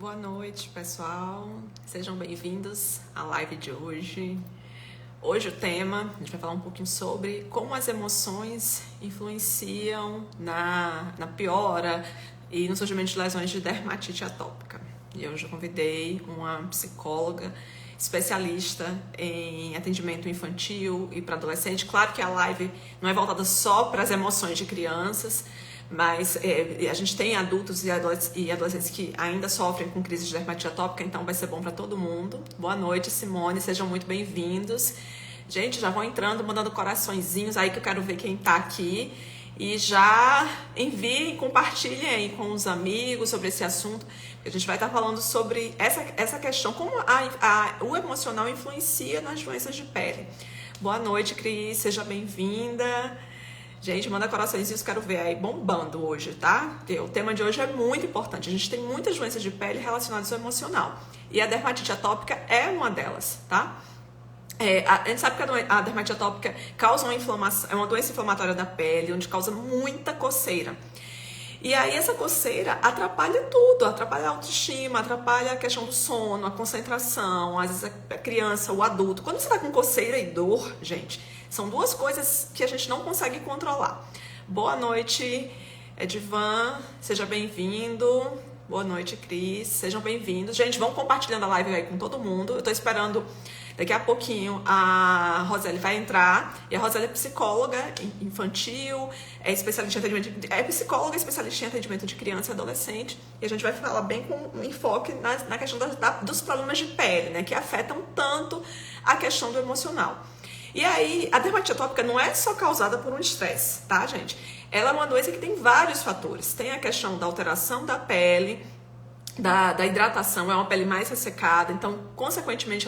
Boa noite, pessoal. Sejam bem-vindos à live de hoje. Hoje o tema, a gente vai falar um pouquinho sobre como as emoções influenciam na piora e no surgimento de lesões de dermatite atópica. E hoje eu convidei uma psicóloga especialista em atendimento infantil e para adolescente. Claro que a live não é voltada só para as emoções de crianças, mas a gente tem adultos e adolescentes que ainda sofrem com crise de dermatite atópica, então vai ser bom para todo mundo. Boa noite, Simone, sejam muito bem-vindos. Gente, já vão entrando, mandando coraçõezinhos aí que eu quero ver quem tá aqui. E já enviem, compartilhem aí com os amigos sobre esse assunto. A gente vai estar falando sobre essa questão, como o emocional influencia nas doenças de pele. Boa noite, Cris, seja bem-vinda. Gente, manda coraçõezinhos, quero ver aí bombando hoje, tá? Porque o tema de hoje é muito importante. A gente tem muitas doenças de pele relacionadas ao emocional. E a dermatite atópica é uma delas, tá? A gente sabe que a dermatite atópica causa uma inflamação, é uma doença inflamatória da pele, onde causa muita coceira. E aí essa coceira atrapalha tudo, atrapalha a autoestima, atrapalha a questão do sono, a concentração, às vezes a criança, o adulto. Quando você tá com coceira e dor, gente, são duas coisas que a gente não consegue controlar. Boa noite, Edvan, seja bem-vindo. Boa noite, Cris, sejam bem-vindos. Gente, vão compartilhando a live aí com todo mundo. Eu tô esperando. Daqui a pouquinho a Roseli vai entrar, e a Roseli é psicóloga infantil, é especialista em atendimento, é psicóloga especialista em atendimento de criança e adolescente, e a gente vai falar bem com um enfoque na questão dos problemas de pele, né, que afetam tanto a questão do emocional. E aí, a dermatite atópica não é só causada por um estresse, tá, gente? Ela é uma doença que tem vários fatores. Tem a questão da alteração da pele, da hidratação, é uma pele mais ressecada, então, consequentemente,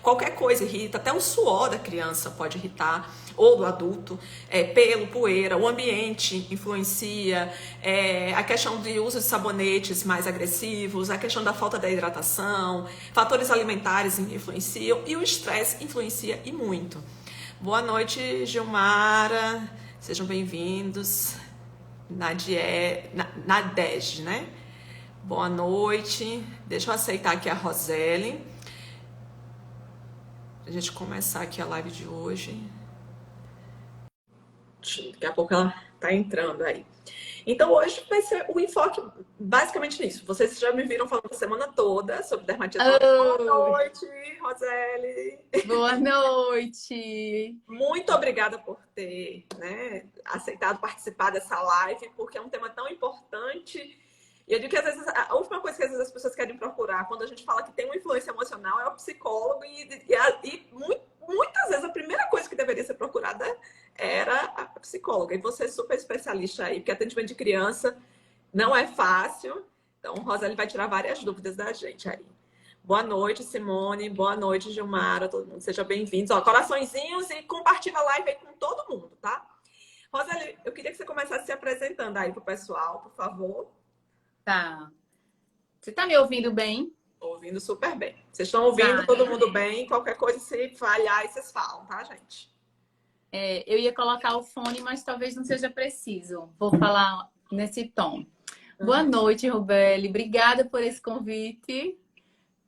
qualquer coisa irrita, até o suor da criança pode irritar, ou do adulto, pelo, poeira, o ambiente influencia, a questão de uso de sabonetes mais agressivos, a questão da falta da hidratação, fatores alimentares influenciam, e o estresse influencia e muito. Boa noite, Gilmara, sejam bem-vindos, Nadege, né? Boa noite. Deixa eu aceitar aqui a Roseli. Pra gente começar aqui a live de hoje. Daqui a pouco ela tá entrando aí. Então hoje vai ser o enfoque basicamente nisso. Vocês já me viram falando a semana toda sobre dermatite atópica. Boa noite, Roseli. Boa noite. Muito obrigada por ter, aceitado participar dessa live, porque é um tema tão importante. E eu digo que às vezes a última coisa que às vezes as pessoas querem procurar quando a gente fala que tem uma influência emocional é o psicólogo, e muitas vezes a primeira coisa que deveria ser procurada era a psicóloga. E você é super especialista aí, porque atendimento de criança não é fácil. Então, Roseli vai tirar várias dúvidas da gente aí. Boa noite, Simone. Boa noite, Gilmara. Todo mundo, sejam bem-vindos. Coraçõezinhos, e compartilha a live aí com todo mundo, tá? Roseli, eu queria que você começasse se apresentando aí pro pessoal, por favor. Tá. Você tá me ouvindo bem? Ouvindo super bem. Vocês estão ouvindo todo mundo bem? Qualquer coisa, se falhar, aí vocês falam, tá, gente? Eu ia colocar o fone, mas talvez não seja preciso. Vou falar nesse tom. Boa noite, Rubeli. Obrigada por esse convite.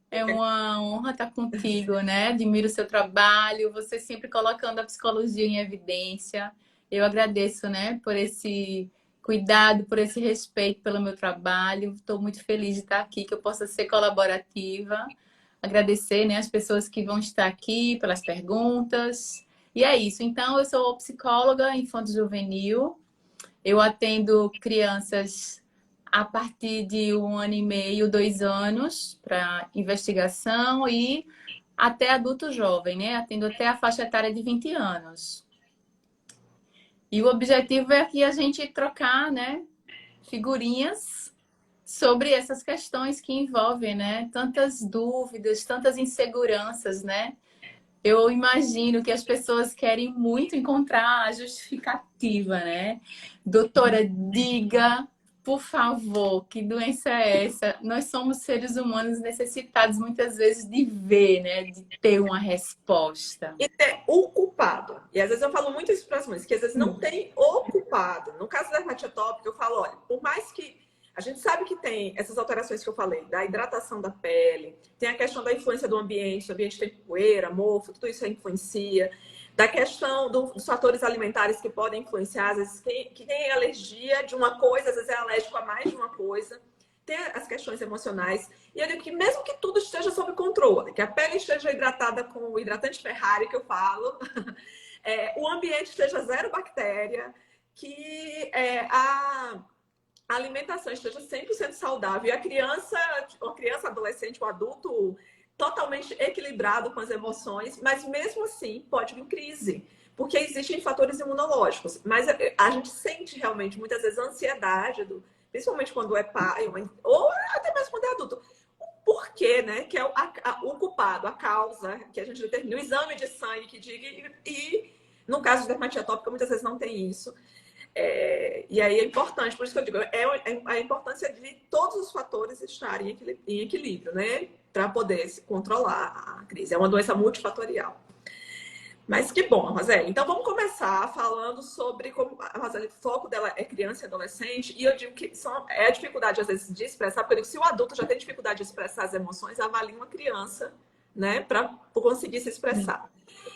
É uma honra estar contigo, né? Admiro o seu trabalho, você sempre colocando a psicologia em evidência. Eu agradeço, né, por esse cuidado, por esse respeito pelo meu trabalho. Estou muito feliz de estar aqui, que eu possa ser colaborativa. Agradecer, né, as pessoas que vão estar aqui pelas perguntas. E é isso. Então, eu sou psicóloga infanto-juvenil. Eu atendo crianças a partir de 1 ano e meio, 2 anos, para investigação, e até adulto jovem, né? Atendo até a faixa etária de 20 anos. E o objetivo é aqui a gente trocar, né, figurinhas sobre essas questões que envolvem, né, tantas dúvidas, tantas inseguranças, né? Eu imagino que as pessoas querem muito encontrar a justificativa, né? Doutora, diga, por favor, que doença é essa? Nós somos seres humanos necessitados muitas vezes de ver, né? De ter uma resposta. E ter o culpado. E às vezes eu falo muito isso para as mães, que às vezes não tem o culpado. No caso da dermatite atópica, eu falo, olha, por mais que A gente sabe que tem essas alterações que eu falei, da hidratação da pele, tem a questão da influência do ambiente, o ambiente tem poeira, mofo, tudo isso influencia. Da questão dos fatores alimentares que podem influenciar, às vezes quem tem alergia de uma coisa, às vezes é alérgico a mais de uma coisa. Tem as questões emocionais. E eu digo que mesmo que tudo esteja sob controle, que a pele esteja hidratada com o hidratante Ferrari que eu falo, o ambiente esteja zero bactéria, que a alimentação esteja 100% saudável e a criança, adolescente, o adulto totalmente equilibrado com as emoções, mas mesmo assim pode vir crise, porque existem fatores imunológicos. Mas a gente sente realmente muitas vezes ansiedade, principalmente quando é pai, ou até mesmo quando é adulto. O porquê, né? Que é o culpado, a causa, que a gente determina, o exame de sangue que diga, e no caso de dermatite atópica, muitas vezes não tem isso. E aí é importante, por isso que eu digo, a importância de todos os fatores estarem em equilíbrio, né? Para poder se controlar a crise. É uma doença multifatorial. Mas que bom, Roseli. Então vamos começar falando sobre como a Roseli, o foco dela é criança e adolescente, e eu digo que é a dificuldade, às vezes, de expressar, porque eu digo, se o adulto já tem dificuldade de expressar as emoções, avalie uma criança, né, para conseguir se expressar.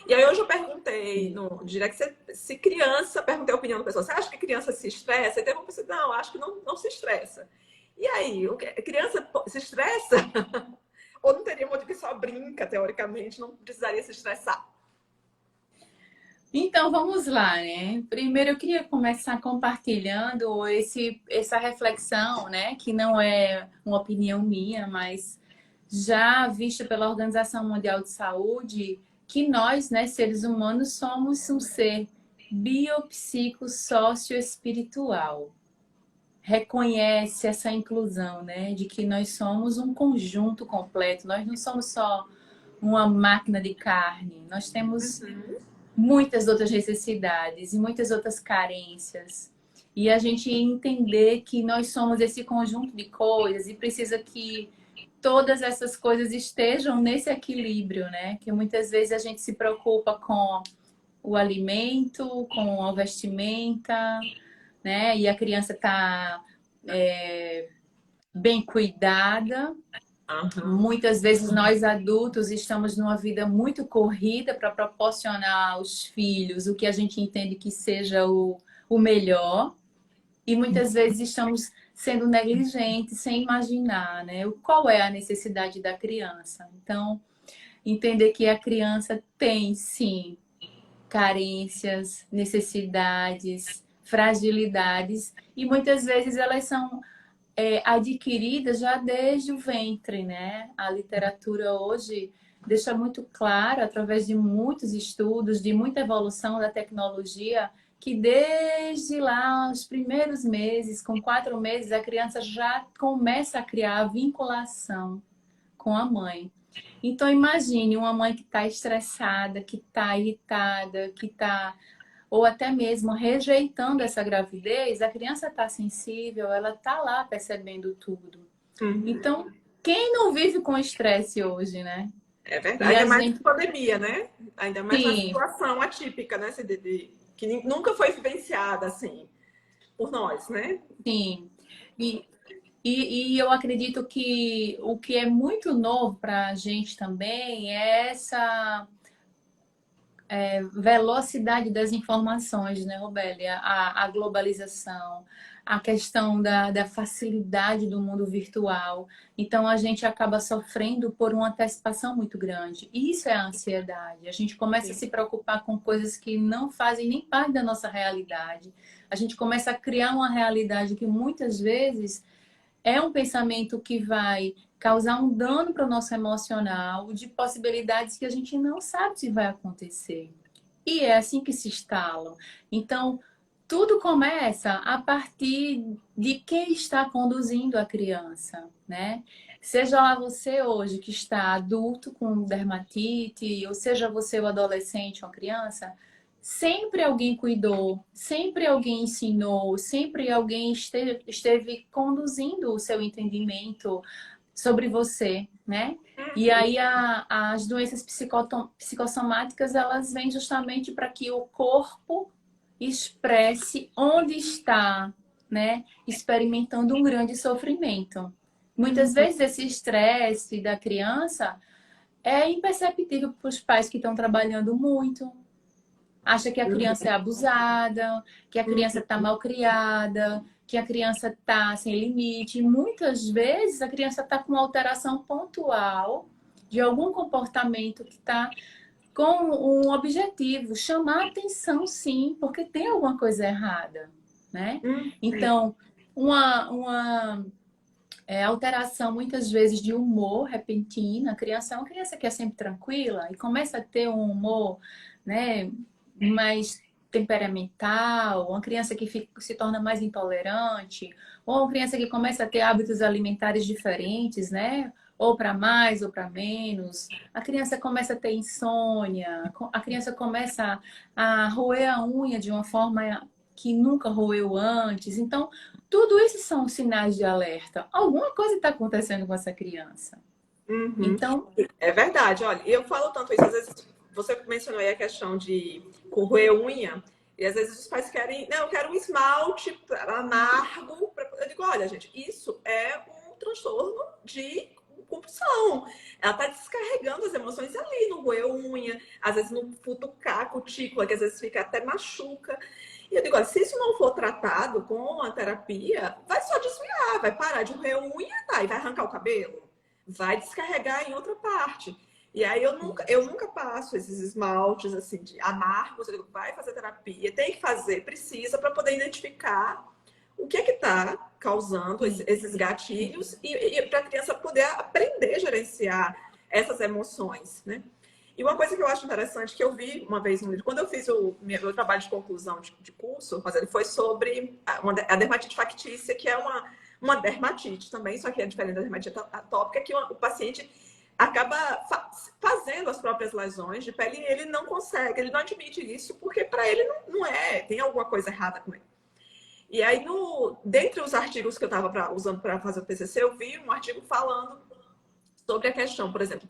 E aí hoje eu perguntei no direct se criança, perguntei a opinião da pessoa, você acha que criança se estressa? E teve uma pessoa, não, acho que não se estressa. E aí, criança se estressa? Ou não teria motivo que só brinca, teoricamente, não precisaria se estressar? Então, vamos lá, né? Primeiro, eu queria começar compartilhando essa reflexão, né? Que não é uma opinião minha, mas já vista pela Organização Mundial de Saúde, que nós, né, seres humanos, somos um ser biopsico-socioespiritual. Reconhece essa inclusão, né? De que nós somos um conjunto completo. Nós não somos só uma máquina de carne. Nós temos muitas outras necessidades e muitas outras carências. E a gente entender que nós somos esse conjunto de coisas e precisa que todas essas coisas estejam nesse equilíbrio, né? Que muitas vezes a gente se preocupa com o alimento, com a vestimenta, né? E a criança está bem cuidada. Muitas vezes nós adultos estamos numa vida muito corrida para proporcionar aos filhos o que a gente entende que seja o melhor. E muitas vezes estamos sendo negligentes, sem imaginar, né? Qual é a necessidade da criança. Então, entender que a criança tem, sim, carências, necessidades, fragilidades, e muitas vezes elas são adquiridas já desde o ventre, né? A literatura hoje deixa muito claro, através de muitos estudos, de muita evolução da tecnologia, que desde lá, os primeiros meses, com 4 meses, a criança já começa a criar a vinculação com a mãe. Então, imagine uma mãe que está estressada, que está irritada, que está, ou até mesmo rejeitando essa gravidez, a criança está sensível, ela está lá percebendo tudo. Então, quem não vive com estresse hoje, né? É verdade, ainda mais na pandemia, né? Ainda mais na situação atípica, né? Que nunca foi vivenciada assim por nós, né? Sim. E eu acredito que o que é muito novo para a gente também é essa velocidade das informações, né, Robélia? A globalização, a questão da facilidade do mundo virtual. Então, a gente acaba sofrendo por uma antecipação muito grande. E isso é a ansiedade. A gente começa a se preocupar com coisas que não fazem nem parte da nossa realidade. A gente começa a criar uma realidade que muitas vezes é um pensamento que vai causar um dano para o nosso emocional, de possibilidades que a gente não sabe se vai acontecer. E é assim que se instalam. Então, tudo começa a partir de quem está conduzindo a criança, né? Seja lá você hoje que está adulto com dermatite, ou seja você o adolescente ou criança, sempre alguém cuidou, sempre alguém ensinou, sempre alguém esteve conduzindo o seu entendimento sobre você, né? E aí as doenças psicossomáticas, elas vêm justamente para que o corpo expresse onde está né, experimentando um grande sofrimento. Muitas vezes esse estresse da criança é imperceptível para os pais que estão trabalhando muito. Acha que a criança é abusada, que a criança está mal criada, que a criança está sem limite. E muitas vezes a criança está com uma alteração pontual de algum comportamento que está com um objetivo, chamar atenção, sim, porque tem alguma coisa errada, né? Então, uma alteração, muitas vezes, de humor repentina. A criança é uma criança que é sempre tranquila e começa a ter um humor, né, mais temperamental, uma criança que se torna mais intolerante, ou uma criança que começa a ter hábitos alimentares diferentes, né? Ou para mais ou para menos. A criança começa a ter insônia, a criança começa a roer a unha de uma forma que nunca roeu antes. Então, tudo isso são sinais de alerta. Alguma coisa está acontecendo com essa criança. Então, é verdade. Olha, eu falo tanto isso, às vezes você mencionou aí a questão de roer unha, e às vezes os pais querem, não, eu quero um esmalte amargo. Eu digo, olha, gente, isso é um transtorno de compulsão. Ela está descarregando as emoções ali no roer unha, às vezes no futucar a cutícula, que às vezes fica até machuca. E eu digo, olha, se isso não for tratado com a terapia, vai só desviar, vai parar de roer unha, tá, e vai arrancar o cabelo, vai descarregar em outra parte. E aí eu nunca passo esses esmaltes assim de amargos. Eu digo, vai fazer terapia, tem que fazer, precisa, para poder identificar o que é que está causando esses gatilhos e para a criança poder aprender a gerenciar essas emoções, né? E uma coisa que eu acho interessante, que eu vi uma vez no livro, quando eu fiz o meu trabalho de conclusão de curso, mas ele foi sobre a dermatite factícia, que é uma dermatite também, só que é diferente da dermatite atópica, que o paciente acaba fazendo as próprias lesões de pele e ele não consegue, ele não admite isso, porque para ele não é, tem alguma coisa errada com ele. E aí, dentre os artigos que eu estava usando para fazer o TCC, eu vi um artigo falando sobre a questão, por exemplo,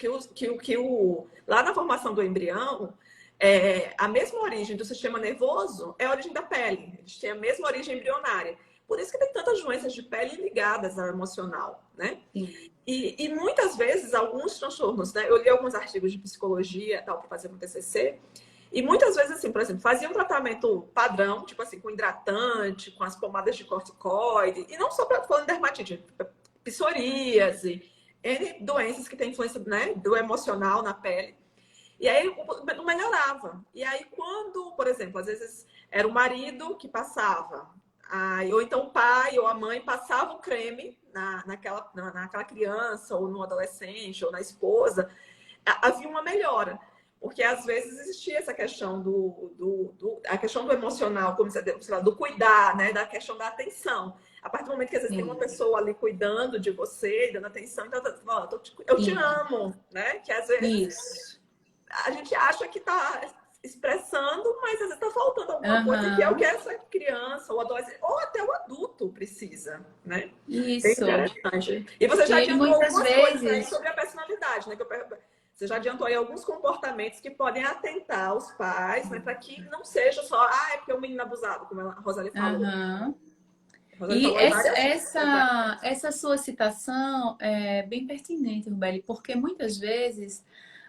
lá na formação do embrião, a mesma origem do sistema nervoso é a origem da pele. Eles têm a mesma origem embrionária. Por isso que tem tantas doenças de pele ligadas ao emocional, né? E muitas vezes, alguns transtornos, né? Eu li alguns artigos de psicologia tal para fazer no TCC, e muitas vezes, assim, por exemplo, fazia um tratamento padrão, tipo assim, com hidratante, com as pomadas de corticoide, e não só para falando de dermatite, psoríase, N doenças que têm influência, né, do emocional na pele. E aí não melhorava. E aí quando, por exemplo, às vezes era o marido que passava, ou então o pai ou a mãe passava o creme naquela criança, ou no adolescente, ou na esposa, havia uma melhora. Porque às vezes existia essa questão a questão do emocional, como sei lá, do cuidar, né? Da questão da atenção. A partir do momento que às vezes tem uma pessoa ali cuidando de você, dando atenção, então eu te amo, né? Que às vezes a gente acha que está expressando, mas às vezes está faltando alguma coisa que é o que essa criança, ou adolescente, ou até o adulto precisa, né? Isso. É interessante. E você já adiantou algumas coisas aí sobre a personalidade, né? Você já adiantou aí alguns comportamentos que podem atentar os pais, né? Para que não seja só, é porque é um menino abusado, como a Rosalie falou. E essa sua citação é bem pertinente, Rubeli, porque muitas vezes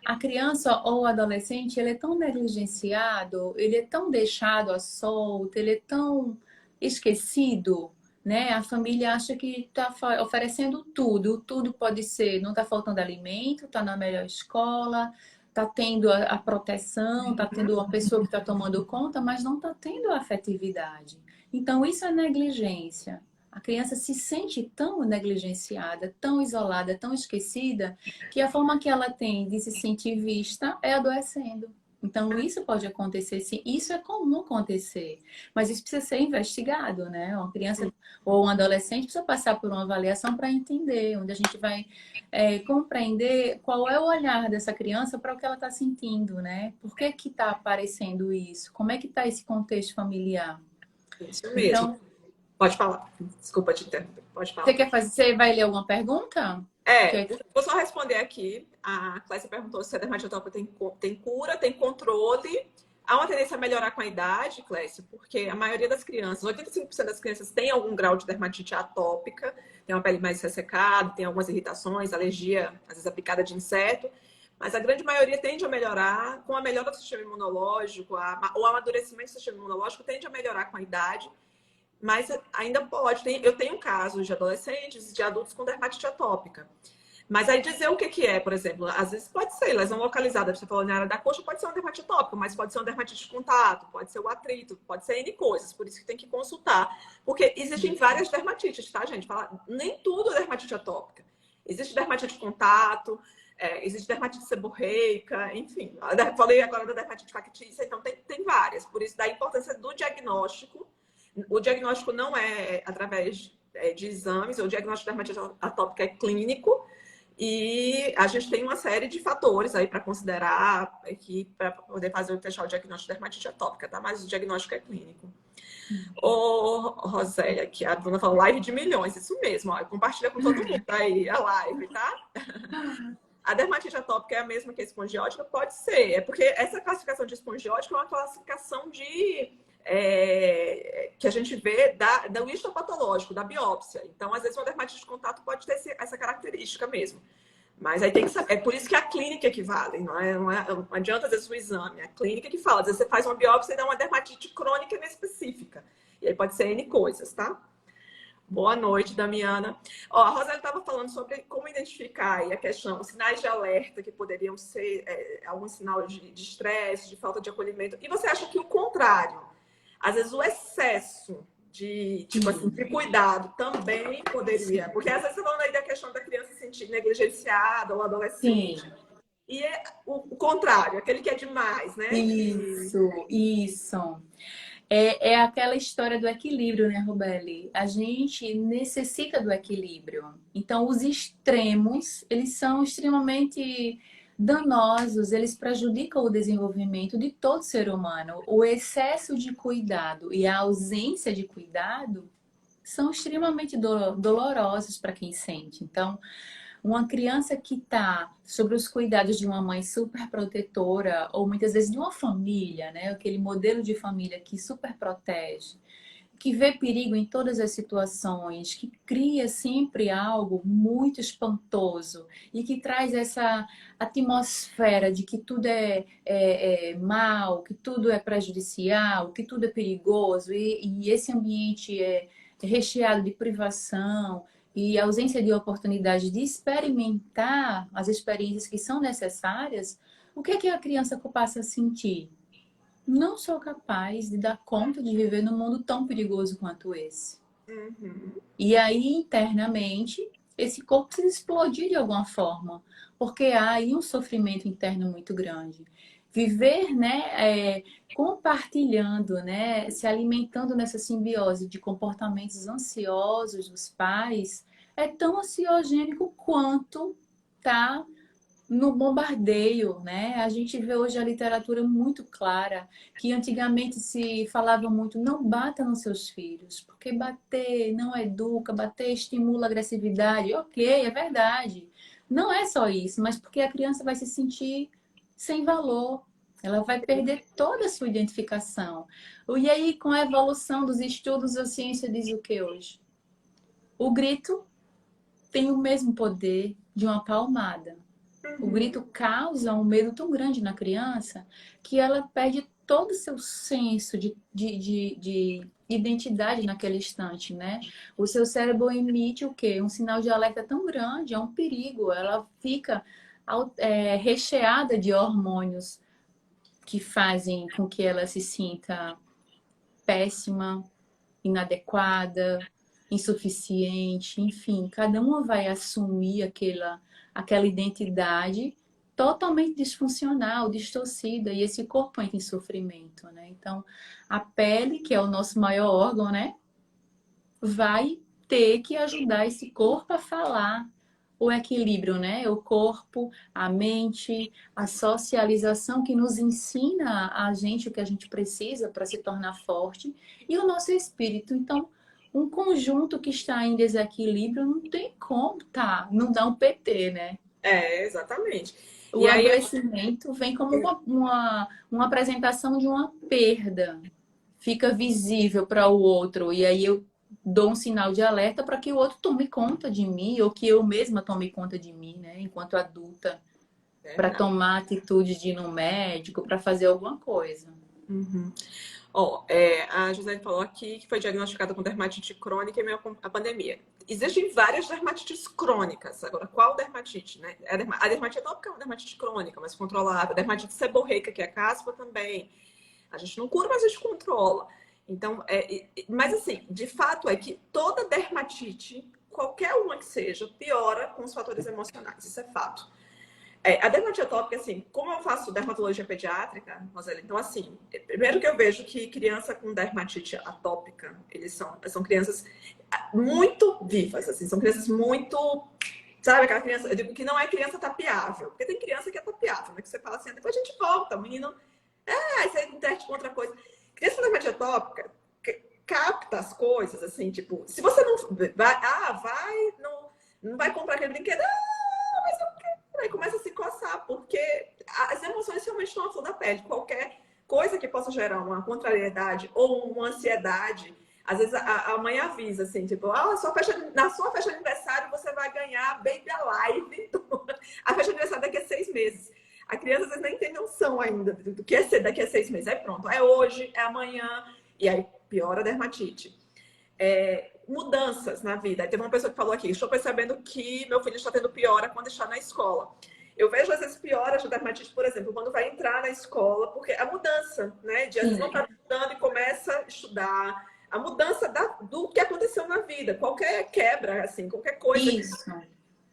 a criança ou o adolescente, ele é tão negligenciado, ele é tão deixado à solta, ele é tão esquecido, né? A família acha que está oferecendo tudo. Tudo pode ser, não está faltando alimento, está na melhor escola, está tendo a proteção, está tendo uma pessoa que está tomando conta, mas não está tendo a afetividade. Então, isso é negligência. A criança se sente tão negligenciada, tão isolada, tão esquecida, que a forma que ela tem de se sentir vista é adoecendo. Então, isso pode acontecer, sim. Isso é comum acontecer. Mas isso precisa ser investigado, né? Uma criança ou um adolescente precisa passar por uma avaliação para entender, onde a gente vai compreender qual é o olhar dessa criança para o que ela está sentindo, né? Por que que está aparecendo isso? Como é que está esse contexto familiar? Isso mesmo. Então, pode falar. Desculpa te interromper. Pode falar. Você vai ler alguma pergunta? Vou só responder aqui. A Clécia perguntou se a dermatite atópica tem cura, tem controle, Há uma tendência a melhorar com a idade, Clécio, porque a maioria das crianças, 85% das crianças tem algum grau de dermatite atópica, tem uma pele mais ressecada, tem algumas irritações, alergia, às vezes aplicada de inseto, mas a grande maioria tende a melhorar com a melhora do sistema imunológico, o amadurecimento do sistema imunológico tende a melhorar com a idade, mas ainda pode. Eu tenho casos de adolescentes e de adultos com dermatite atópica. Mas aí dizer o que é, por exemplo, às vezes pode ser lesão localizada, você falou na área da coxa, pode ser uma dermatite atópica, mas pode ser uma dermatite de contato, pode ser o atrito, pode ser N coisas, por isso que tem que consultar. Porque existem várias dermatites, tá, gente? Nem tudo é dermatite atópica. Existe dermatite de contato, existe dermatite seborreica, enfim. Falei agora da dermatite factícia, então tem várias. Por isso, da importância do diagnóstico. O diagnóstico não é através de exames, o diagnóstico de dermatite atópica é clínico, e a gente tem uma série de fatores aí para considerar aqui para poder fechar o diagnóstico de dermatite atópica, tá? Mas o diagnóstico é clínico. Ô, Rosélia, aqui a Bruna falou live de milhões, isso mesmo, ó, compartilha com todo mundo aí a live, tá? A dermatite atópica é a mesma que a espongiótica? Pode ser, é porque essa classificação de espongiótica é uma classificação que a gente vê do histopatológico, da biópsia. Então, às vezes, uma dermatite de contato pode ter essa característica mesmo. Mas aí tem que saber. É por isso que a clínica equivale, não adianta, às vezes, o exame. É a clínica que fala. Às vezes, você faz uma biópsia e dá uma dermatite crônica específica. E aí pode ser N coisas, tá? Boa noite, Damiana. Ó, a Rosélia estava falando sobre como identificar aí a questão, os sinais de alerta que poderiam ser algum sinal de estresse, de falta de acolhimento. E você acha que o contrário? Às vezes o excesso de cuidado também poderia. Porque às vezes você falando aí da questão da criança se sentir negligenciada ou adolescente. Sim. E é o contrário, aquele que é demais, né? Isso. É aquela história do equilíbrio, né, Robeli? A gente necessita do equilíbrio. Então, os extremos, eles são extremamente danosos, eles prejudicam o desenvolvimento de todo ser humano. O excesso de cuidado e a ausência de cuidado são extremamente dolorosos para quem sente. Então, uma criança que está sob os cuidados de uma mãe super protetora, ou muitas vezes de uma família, né? Aquele modelo de família que super protege, que vê perigo em todas as situações, que cria sempre algo muito espantoso e que traz essa atmosfera de que tudo é mal, que tudo é prejudicial, que tudo é perigoso, e esse ambiente é recheado de privação e ausência de oportunidade de experimentar as experiências que são necessárias, o que é que a criança passa a sentir? Não sou capaz de dar conta de viver num mundo tão perigoso quanto esse. Uhum. E aí, internamente, esse corpo precisa explodir de alguma forma, porque há aí um sofrimento interno muito grande. Viver, né, compartilhando, né, se alimentando nessa simbiose de comportamentos ansiosos dos pais, é tão ansiogênico quanto tá no bombardeio, né? A gente vê hoje a literatura muito clara, que antigamente se falava muito, não bata nos seus filhos, porque bater não educa, bater estimula a agressividade. Ok, é verdade. Não é só isso, mas porque a criança vai se sentir sem valor. Ela vai perder toda a sua identificação. E aí, com a evolução dos estudos, a ciência diz o que hoje? O grito tem o mesmo poder de uma palmada. O grito causa um medo tão grande na criança que ela perde todo o seu senso de identidade naquele instante, né? O seu cérebro emite o quê? Um sinal de alerta tão grande, é um perigo. Ela fica recheada de hormônios que fazem com que ela se sinta péssima, inadequada, insuficiente, enfim, cada uma vai assumir aquela identidade totalmente disfuncional, distorcida, e esse corpo entra em sofrimento, né? Então, a pele, que é o nosso maior órgão, né, vai ter que ajudar esse corpo a falar o equilíbrio, né? O corpo, a mente, a socialização que nos ensina a gente o que a gente precisa para se tornar forte e o nosso espírito. Então, um conjunto que está em desequilíbrio não tem como, tá? Não dá um PT, né? Exatamente. O E aí, adoecimento vem como uma apresentação de uma perda. Fica visível para o outro. E aí eu dou um sinal de alerta para que o outro tome conta de mim, ou que eu mesma tome conta de mim, né? Enquanto adulta, para verdade. tomar atitude de ir no médico, para fazer alguma coisa. Uhum. A José falou aqui que foi diagnosticada com dermatite crônica em meio à pandemia. Existem várias dermatites crônicas. Agora, qual dermatite, né? A dermatite atópica é uma dermatite crônica, mas controlável. A dermatite seborreica, que é a caspa, também. A gente não cura, mas a gente controla. Então, mas assim, de fato é que toda dermatite, qualquer uma que seja, piora com os fatores emocionais. Isso é fato. A dermatite atópica, assim, como eu faço dermatologia pediátrica, Roseli, então, assim, primeiro que eu vejo que criança com dermatite atópica, eles são crianças muito vivas, assim, são crianças muito, sabe, aquela criança, eu digo que não é criança tapeável, porque tem criança que é tapeável, né, que você fala assim, depois a gente volta, o menino, aí você interte com outra coisa. Criança com dermatite atópica capta as coisas, assim, tipo, se você não vai, não vai comprar aquele brinquedo, aí começa a se coçar, porque as emoções realmente estão à flor da pele. Qualquer coisa que possa gerar uma contrariedade ou uma ansiedade, às vezes a mãe avisa assim, tipo, na sua festa de aniversário você vai ganhar Baby Alive. A festa de aniversário daqui a 6 meses. A criança às vezes nem tem noção ainda do que é ser daqui a 6 meses. Aí pronto, é hoje, é amanhã, e aí piora a dermatite. Mudanças na vida. Aí teve uma pessoa que falou aqui, estou percebendo que meu filho está tendo piora quando está na escola. Eu vejo às vezes pioras de dermatite, por exemplo, quando vai entrar na escola, porque a mudança, né? De às vezes não está estudando e começa a estudar. A mudança do que aconteceu na vida, qualquer quebra, assim, qualquer coisa que Isso,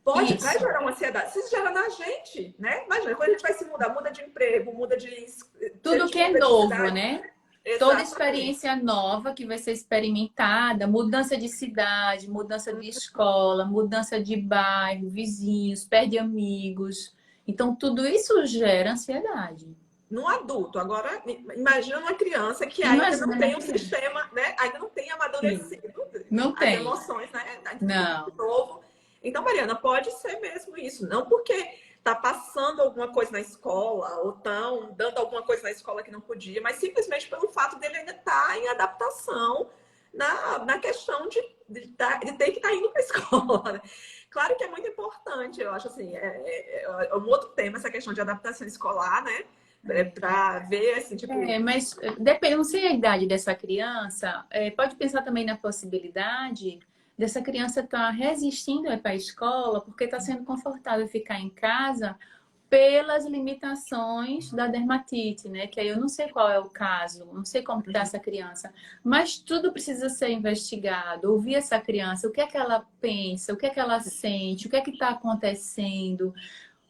vai isso. gerar uma ansiedade. Se isso gera na gente, né? Imagina, quando a gente vai se mudar, muda de emprego, muda de. Se a Tudo gente que é muda de novo, cidade. né? Toda Exatamente. experiência nova que vai ser experimentada, mudança de cidade, mudança de escola, mudança de bairro, vizinhos, perde amigos. Então, tudo isso gera ansiedade. No adulto. Agora, imagina uma criança que ainda não Imagina na tem um criança. sistema, né? Ainda não tem Sim, amadurecido não as tem. emoções, né? Ainda tudo muito Não. novo. Então, Mariana, pode ser mesmo isso. Não porque está passando alguma coisa na escola ou estão dando alguma coisa na escola que não podia, mas simplesmente pelo fato dele ainda estar em adaptação na questão de ter que estar indo para a escola. Né? Claro que é muito importante, eu acho assim, é um outro tema essa questão de adaptação escolar, né? Para ver, assim, tipo. Mas depende, não sei a idade dessa criança. Pode pensar também na possibilidade dessa criança estar resistindo a ir para a escola porque está sendo confortável ficar em casa pelas limitações da dermatite, né? Que aí eu não sei qual é o caso, não sei como está essa criança, mas tudo precisa ser investigado, ouvir essa criança, o que é que ela pensa, o que é que ela sente, o que é que está acontecendo.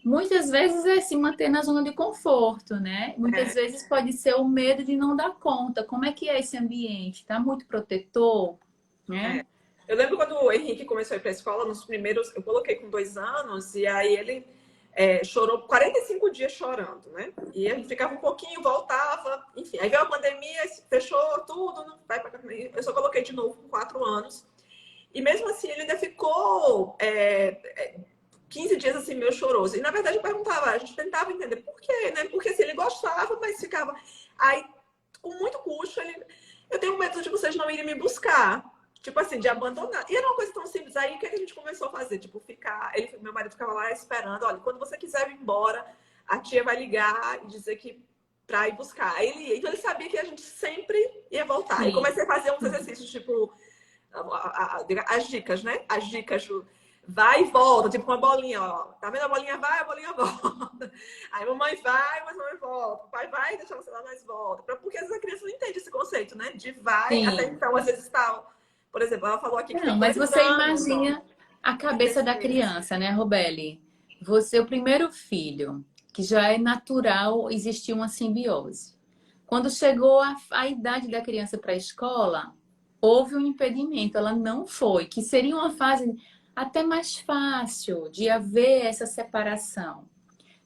Muitas vezes é se manter na zona de conforto, né? Muitas É, vezes pode ser o medo de não dar conta. Como é que é esse ambiente? Tá muito protetor, né? é. Eu lembro quando o Henrique começou a ir para a escola, nos primeiros. Eu coloquei com 2 anos, e aí ele chorou 45 dias chorando, né? E a gente ficava um pouquinho, voltava, enfim. Aí veio a pandemia, fechou tudo, não vai pra... Eu só coloquei de novo com 4 anos. E mesmo assim, ele ainda ficou 15 dias assim, meio choroso. E na verdade eu perguntava, a gente tentava entender por quê, né? Porque assim, ele gostava, mas ficava. Aí, com muito custo, eu tenho medo de vocês não irem me buscar. Tipo assim, de abandonar. E era uma coisa tão simples. Aí o que a gente começou a fazer? Tipo, meu marido ficava lá esperando, olha, quando você quiser ir embora, a tia vai ligar e dizer que pra ir buscar. Aí ele ia. Então ele sabia que a gente sempre ia voltar. Aí Sim. comecei a fazer uns exercícios, tipo, as dicas, né? As dicas vai e volta, tipo uma bolinha, ó. Tá vendo? A bolinha vai, a bolinha volta. Aí mamãe vai, mas mamãe volta. O pai vai, deixa você lá, mas volta. Porque às vezes a criança não entende esse conceito, né? De vai, até Sim. então, às vezes está. Por exemplo, ela falou aqui que Não, tem mas 2 você anos, ó. imagina a Tem cabeça 3 da meses. criança, né, Robeli? Você, o primeiro filho, que já é natural existir uma simbiose. Quando chegou a idade da criança para a escola, houve um impedimento, ela não foi, que seria uma fase até mais fácil de haver essa separação.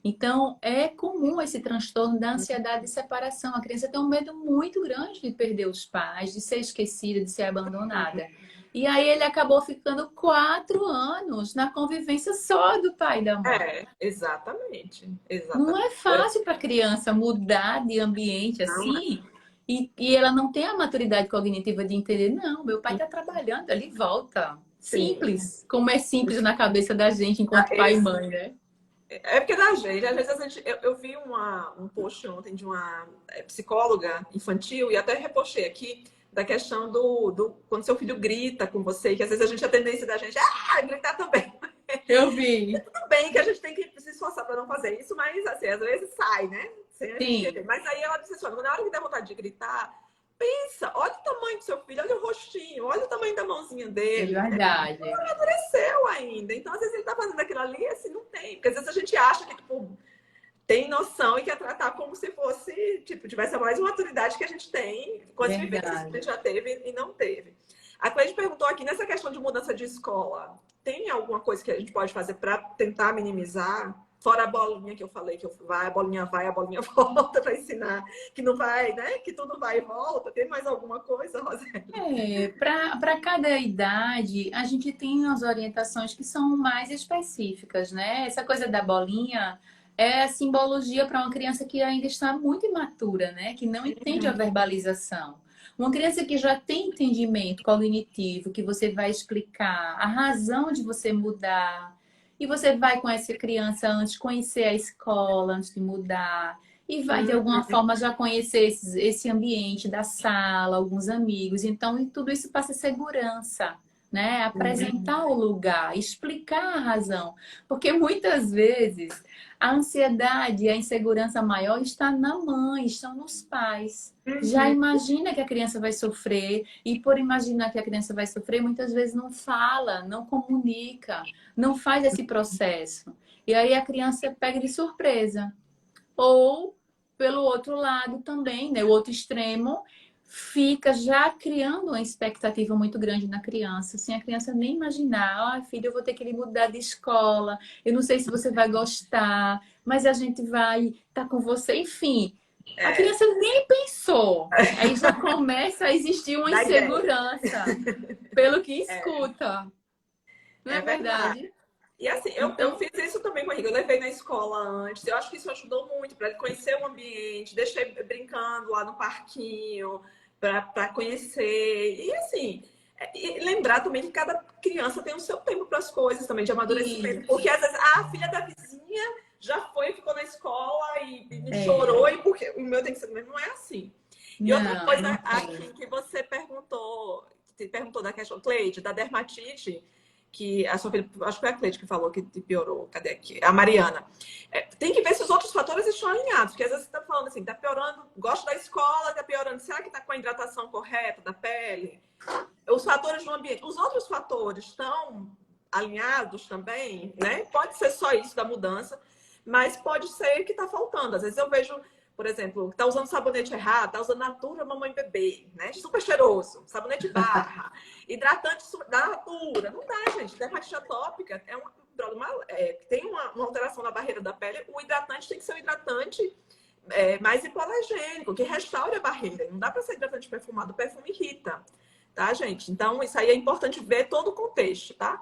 Então, é comum esse transtorno da ansiedade de separação. A criança tem um medo muito grande de perder os pais, de ser esquecida, de ser abandonada. E aí ele acabou ficando 4 anos na convivência só do pai e da mãe. Exatamente. Não Exatamente. é fácil para a criança mudar de ambiente Não é assim e ela não tem a maturidade cognitiva de entender, não, meu pai está trabalhando, ele volta. assim. Simples, como é simples na cabeça da gente enquanto pai e mãe, né? É porque da gente, às vezes eu vi um post ontem de uma psicóloga infantil e até repostei aqui da questão do quando seu filho grita com você, que às vezes a gente tem a tendência da gente gritar também. Eu vi. Tudo bem que a gente tem que se esforçar para não fazer isso, mas assim, às vezes sai, né? Sem a gente Sim, querer. Mas aí ela disse assim, na hora que der vontade de gritar, pensa, olha o tamanho do seu filho, olha o rostinho, olha o tamanho da mãozinha é dele, né? verdade. Cresceu ainda. Então, às vezes, ele tá fazendo aquilo ali, assim, não tem. Porque às vezes a gente acha que, tipo, tem noção e quer tratar como se fosse, tipo, tivesse mais uma maturidade que a gente tem, com as vivências que a Verdade. gente já teve e não teve. A Cleide perguntou aqui, nessa questão de mudança de escola, tem alguma coisa que a gente pode fazer para tentar minimizar? Fora a bolinha que eu falei, que vai, a bolinha volta para ensinar que não vai, né? Que tudo vai e volta. Tem mais alguma coisa, Rosé? Para cada idade, a gente tem as orientações que são mais específicas, né? Essa coisa da bolinha é a simbologia para uma criança que ainda está muito imatura, né? Que não entende a verbalização. Uma criança que já tem entendimento cognitivo, que você vai explicar a razão de você mudar, e você vai com essa criança antes conhecer a escola, antes de mudar. E vai, de alguma forma, já conhecer esse ambiente da sala, alguns amigos. Então, e tudo isso passa segurança, né? Apresentar o lugar, explicar a razão. Porque muitas vezes a ansiedade e a insegurança maior está na mãe, estão nos pais. Já imagina que a criança vai sofrer, e por imaginar que a criança vai sofrer, muitas vezes não fala, não comunica, não faz esse processo. E aí a criança pega de surpresa. Ou, pelo outro lado também, né? O outro extremo fica já criando uma expectativa muito grande na criança, sem a criança nem imaginar, filho, eu vou ter que mudar de escola, eu não sei se você vai gostar, mas a gente vai estar com você, enfim. A É, criança nem pensou. Aí já começa a existir uma da ideia. insegurança pelo que É, escuta. Não é é verdade. verdade? E assim, eu Então, fiz isso também com o Henrique. Eu levei na escola antes. Eu acho que isso ajudou muito para ele conhecer o ambiente. Deixei brincando lá no parquinho para conhecer. E assim, e lembrar também que cada criança tem o seu tempo para as coisas também, de amadurecimento. Porque isso. às vezes a filha da vizinha já foi, ficou na escola e É, chorou, e porque o meu tem que ser mesmo. Não é assim. E outra não, coisa não aqui tem. que você perguntou, da questão, Cleide, da dermatite que a sua filha, acho que foi a Cleide que falou que piorou, cadê aqui? A Mariana. Tem que ver se os outros fatores estão alinhados, porque às vezes você está falando assim, tá piorando, gosto da escola, tá piorando, será que tá com a hidratação correta da pele? Os fatores do ambiente, os outros fatores estão alinhados também, né? Pode ser só isso da mudança, mas pode ser que está faltando. Às vezes eu vejo, por exemplo, tá usando sabonete errado, tá usando Natura Mamãe Bebê, né? Super cheiroso, sabonete barra, hidratante da Natura. Não dá, gente. Dermatite atópica é um problema, tem uma alteração na barreira da pele. O hidratante tem que ser um hidratante mais hipoalergênico, que restaure a barreira. Não dá para ser hidratante perfumado, o perfume irrita, tá, gente? Então, isso aí é importante ver todo o contexto, tá?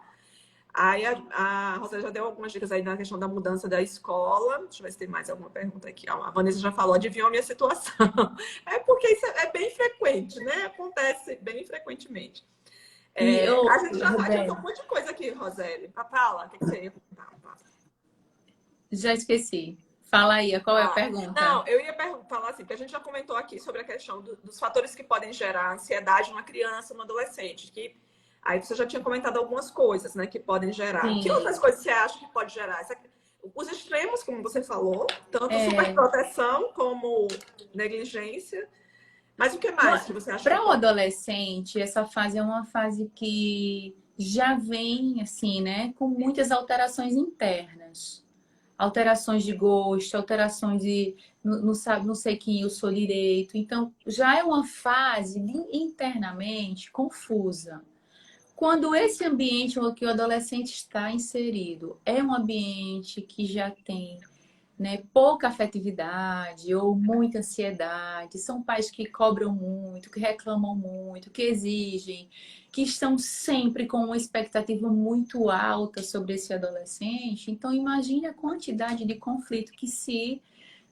Aí a Rosa já deu algumas dicas aí na questão da mudança da escola. Deixa eu ver se tem mais alguma pergunta aqui. A Vanessa já falou, adivinhou a minha situação. É porque isso é bem frequente, né? Acontece bem frequentemente. E, A gente já adiantou um Roberto, monte de coisa aqui, Roseli. Fala, o que você ia perguntar? já esqueci. Fala aí, qual é a pergunta? Não, eu ia falar assim, que a gente já comentou aqui sobre a questão dos fatores que podem gerar ansiedade numa criança, num adolescente, que aí você já tinha comentado algumas coisas, né, que podem gerar. Que outras Sim. coisas você acha que pode gerar? Os extremos, como você falou, tanto É, superproteção como negligência. Mas o que mais que você acha que para o pode? adolescente, essa fase é uma fase que já vem, assim, né, com muitas alterações internas. Alterações de gosto, alterações de não sabe, não sei quem eu sou direito. Então, já é uma fase internamente confusa. Quando esse ambiente em que o adolescente está inserido é um ambiente que já tem, né, pouca afetividade ou muita ansiedade, são pais que cobram muito, que reclamam muito, que exigem, que estão sempre com uma expectativa muito alta sobre esse adolescente. Então, imagine a quantidade de conflito que se,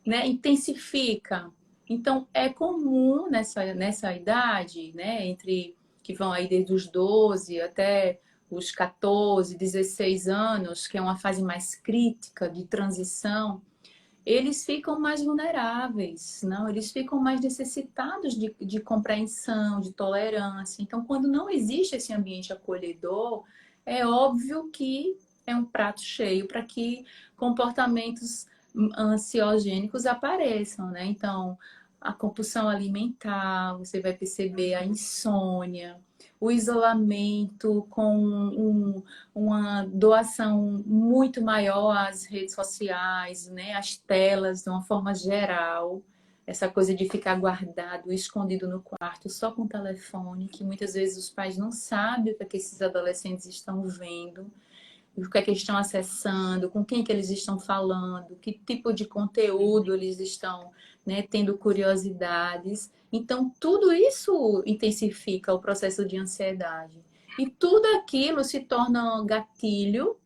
né, intensifica. Então, é comum nessa idade, né, entre que vão aí desde os 12 até os 14, 16 anos, que é uma fase mais crítica de transição, eles ficam mais vulneráveis, não? Eles ficam mais necessitados de compreensão, de tolerância. Então, quando não existe esse ambiente acolhedor, é óbvio que é um prato cheio para que comportamentos ansiogênicos apareçam, né? Então, a compulsão alimentar, você vai perceber a insônia, o isolamento com uma doação muito maior às redes sociais, né? Às telas, de uma forma geral. Essa coisa de ficar guardado, escondido no quarto, só com o telefone, que muitas vezes os pais não sabem o que é que esses adolescentes estão vendo, o que é que eles estão acessando, com quem que eles estão falando, que tipo de conteúdo eles estão, né, tendo curiosidades. Então, tudo isso intensifica o processo de ansiedade. E tudo aquilo se torna gatilho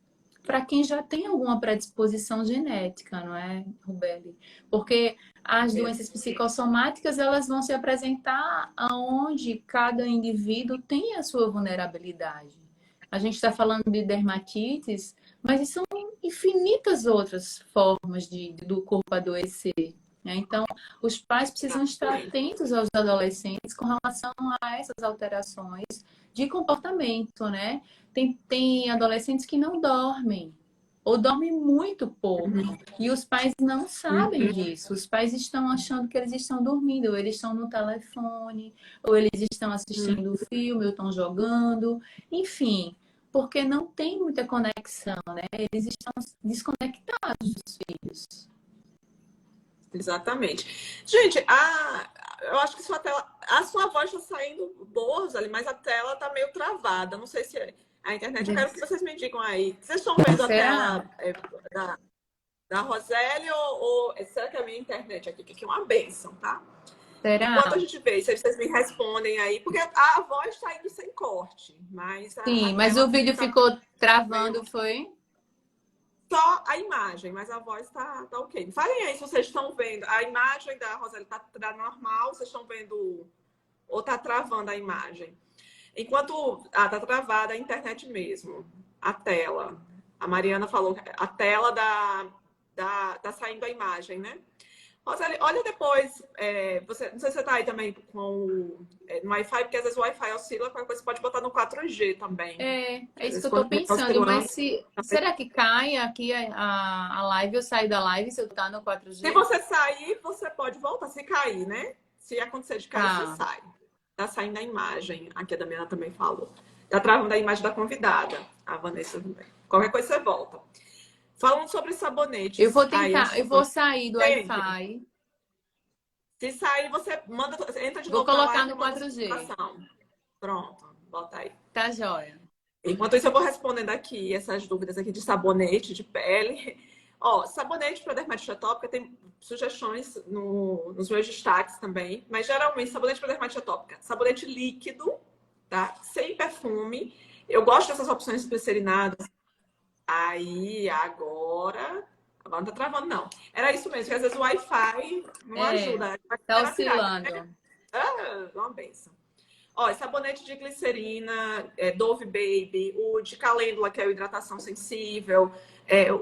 para quem já tem alguma predisposição genética, não é, Rubeli? Porque as doenças psicossomáticas, elas vão se apresentar aonde cada indivíduo tem a sua vulnerabilidade. A gente está falando de dermatites, mas são infinitas outras formas do corpo adoecer, né? Então, os pais precisam estar atentos aos adolescentes com relação a essas alterações de comportamento, né? Tem adolescentes que não dormem, ou dormem muito pouco, e os pais não sabem disso. Os pais estão achando que eles estão dormindo, ou eles estão no telefone, ou eles estão assistindo filme, ou estão jogando, enfim, porque não tem muita conexão, né? Eles estão desconectados dos filhos. Exatamente. Gente, eu acho que a sua voz está saindo boa, Roseli, mas a tela está meio travada. Não sei se é a internet. Eu quero que vocês me digam aí. Vocês estão vendo a tela da Roseli ou será que é a minha internet aqui? Que aqui é uma bênção, tá? Será? Enquanto a gente vê, se vocês me respondem aí, porque a voz está indo sem corte, mas sim, mas o vídeo ficou travando, foi? Só a imagem, mas a voz tá ok. Falem aí se vocês estão vendo. A imagem da Roseli tá normal, vocês estão vendo ou tá travando a imagem? Enquanto tá travada a internet mesmo, a tela. A Mariana falou que a tela tá saindo a imagem, né? Roseli, olha depois, não sei se você tá aí também no Wi-Fi, porque às vezes o Wi-Fi oscila, qualquer coisa você pode botar no 4G também. É isso que eu tô pensando, mas será que cai aqui a live, eu saio da live se eu tá no 4G? Se você sair, você pode voltar, se cair, né? Se acontecer de cair, você sai. Tá saindo a imagem, aqui a Damiana também falou. Tá travando a imagem da convidada, a Vanessa também. Qualquer coisa você volta. Falando sobre sabonetes. Eu vou tentar, eu vou sair do Wi-Fi. Se sair, você entra de novo. Vou colocar no 4G. Pronto, bota aí. Tá joia. Enquanto isso, eu vou respondendo aqui essas dúvidas aqui de sabonete, de pele. Ó, sabonete para dermatite atópica, tem sugestões nos meus destaques também. Mas geralmente, sabonete para dermatite atópica, sabonete líquido, tá? Sem perfume. Eu gosto dessas opções glicerinadas. Aí, agora não tá travando, não. Era isso mesmo, que às vezes o Wi-Fi não ajuda. Tá oscilando. Uma benção. Ó, sabonete de glicerina, Dove Baby, o de calêndula, que é o hidratação sensível,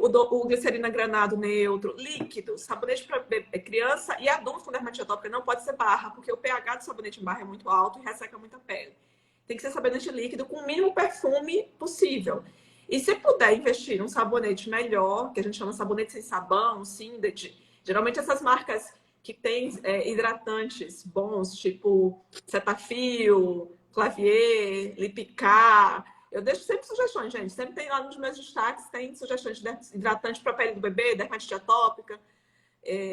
o glicerina granado neutro, líquido, sabonete para criança e adulto com dermatite atópica não pode ser barra, porque o pH do sabonete em barra é muito alto e resseca muita pele. Tem que ser sabonete líquido com o mínimo perfume possível. E se puder investir num sabonete melhor, que a gente chama sabonete sem sabão, Sindet, geralmente essas marcas que têm hidratantes bons, tipo Cetaphil, Clavier, Lipicard. Eu deixo sempre sugestões, gente. Sempre tem lá nos meus destaques, tem sugestões de hidratante para a pele do bebê, dermatite atópica.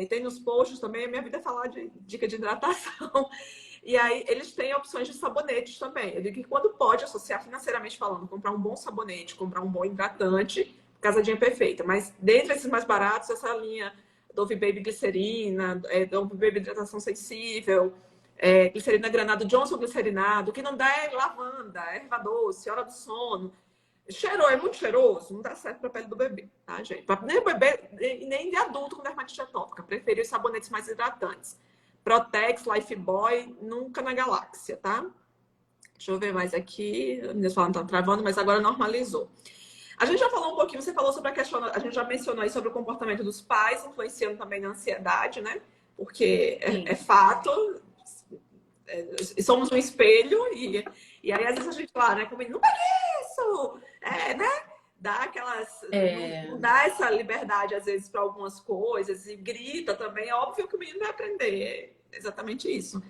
Tem nos posts também. A minha vida é falar de dica de hidratação. E aí, eles têm opções de sabonetes também. Eu digo que quando pode associar financeiramente falando, comprar um bom sabonete, comprar um bom hidratante, casadinha perfeita. Mas dentre esses mais baratos, essa linha Dove Baby glicerina, Dove Baby hidratação sensível, glicerina granado, Johnson glicerinado. O que não dá é lavanda, erva doce, hora do sono. Cheirou, é muito cheiroso, não dá certo para a pele do bebê, tá, gente? Nem o bebê, nem de adulto com dermatite atópica. Preferi os sabonetes mais hidratantes. Protex, Lifebuoy, nunca na galáxia, tá? Deixa eu ver mais aqui. Minhas falas não estão travando, mas agora normalizou. A gente já falou um pouquinho, você falou sobre a questão, a gente já mencionou aí sobre o comportamento dos pais, influenciando também na ansiedade, né? Porque é fato, somos um espelho, e aí às vezes a gente fala, né? Como não é isso! Né? Dá aquelas. Não dá essa liberdade, às vezes, para algumas coisas, e grita também. É óbvio que o menino vai aprender. É exatamente isso.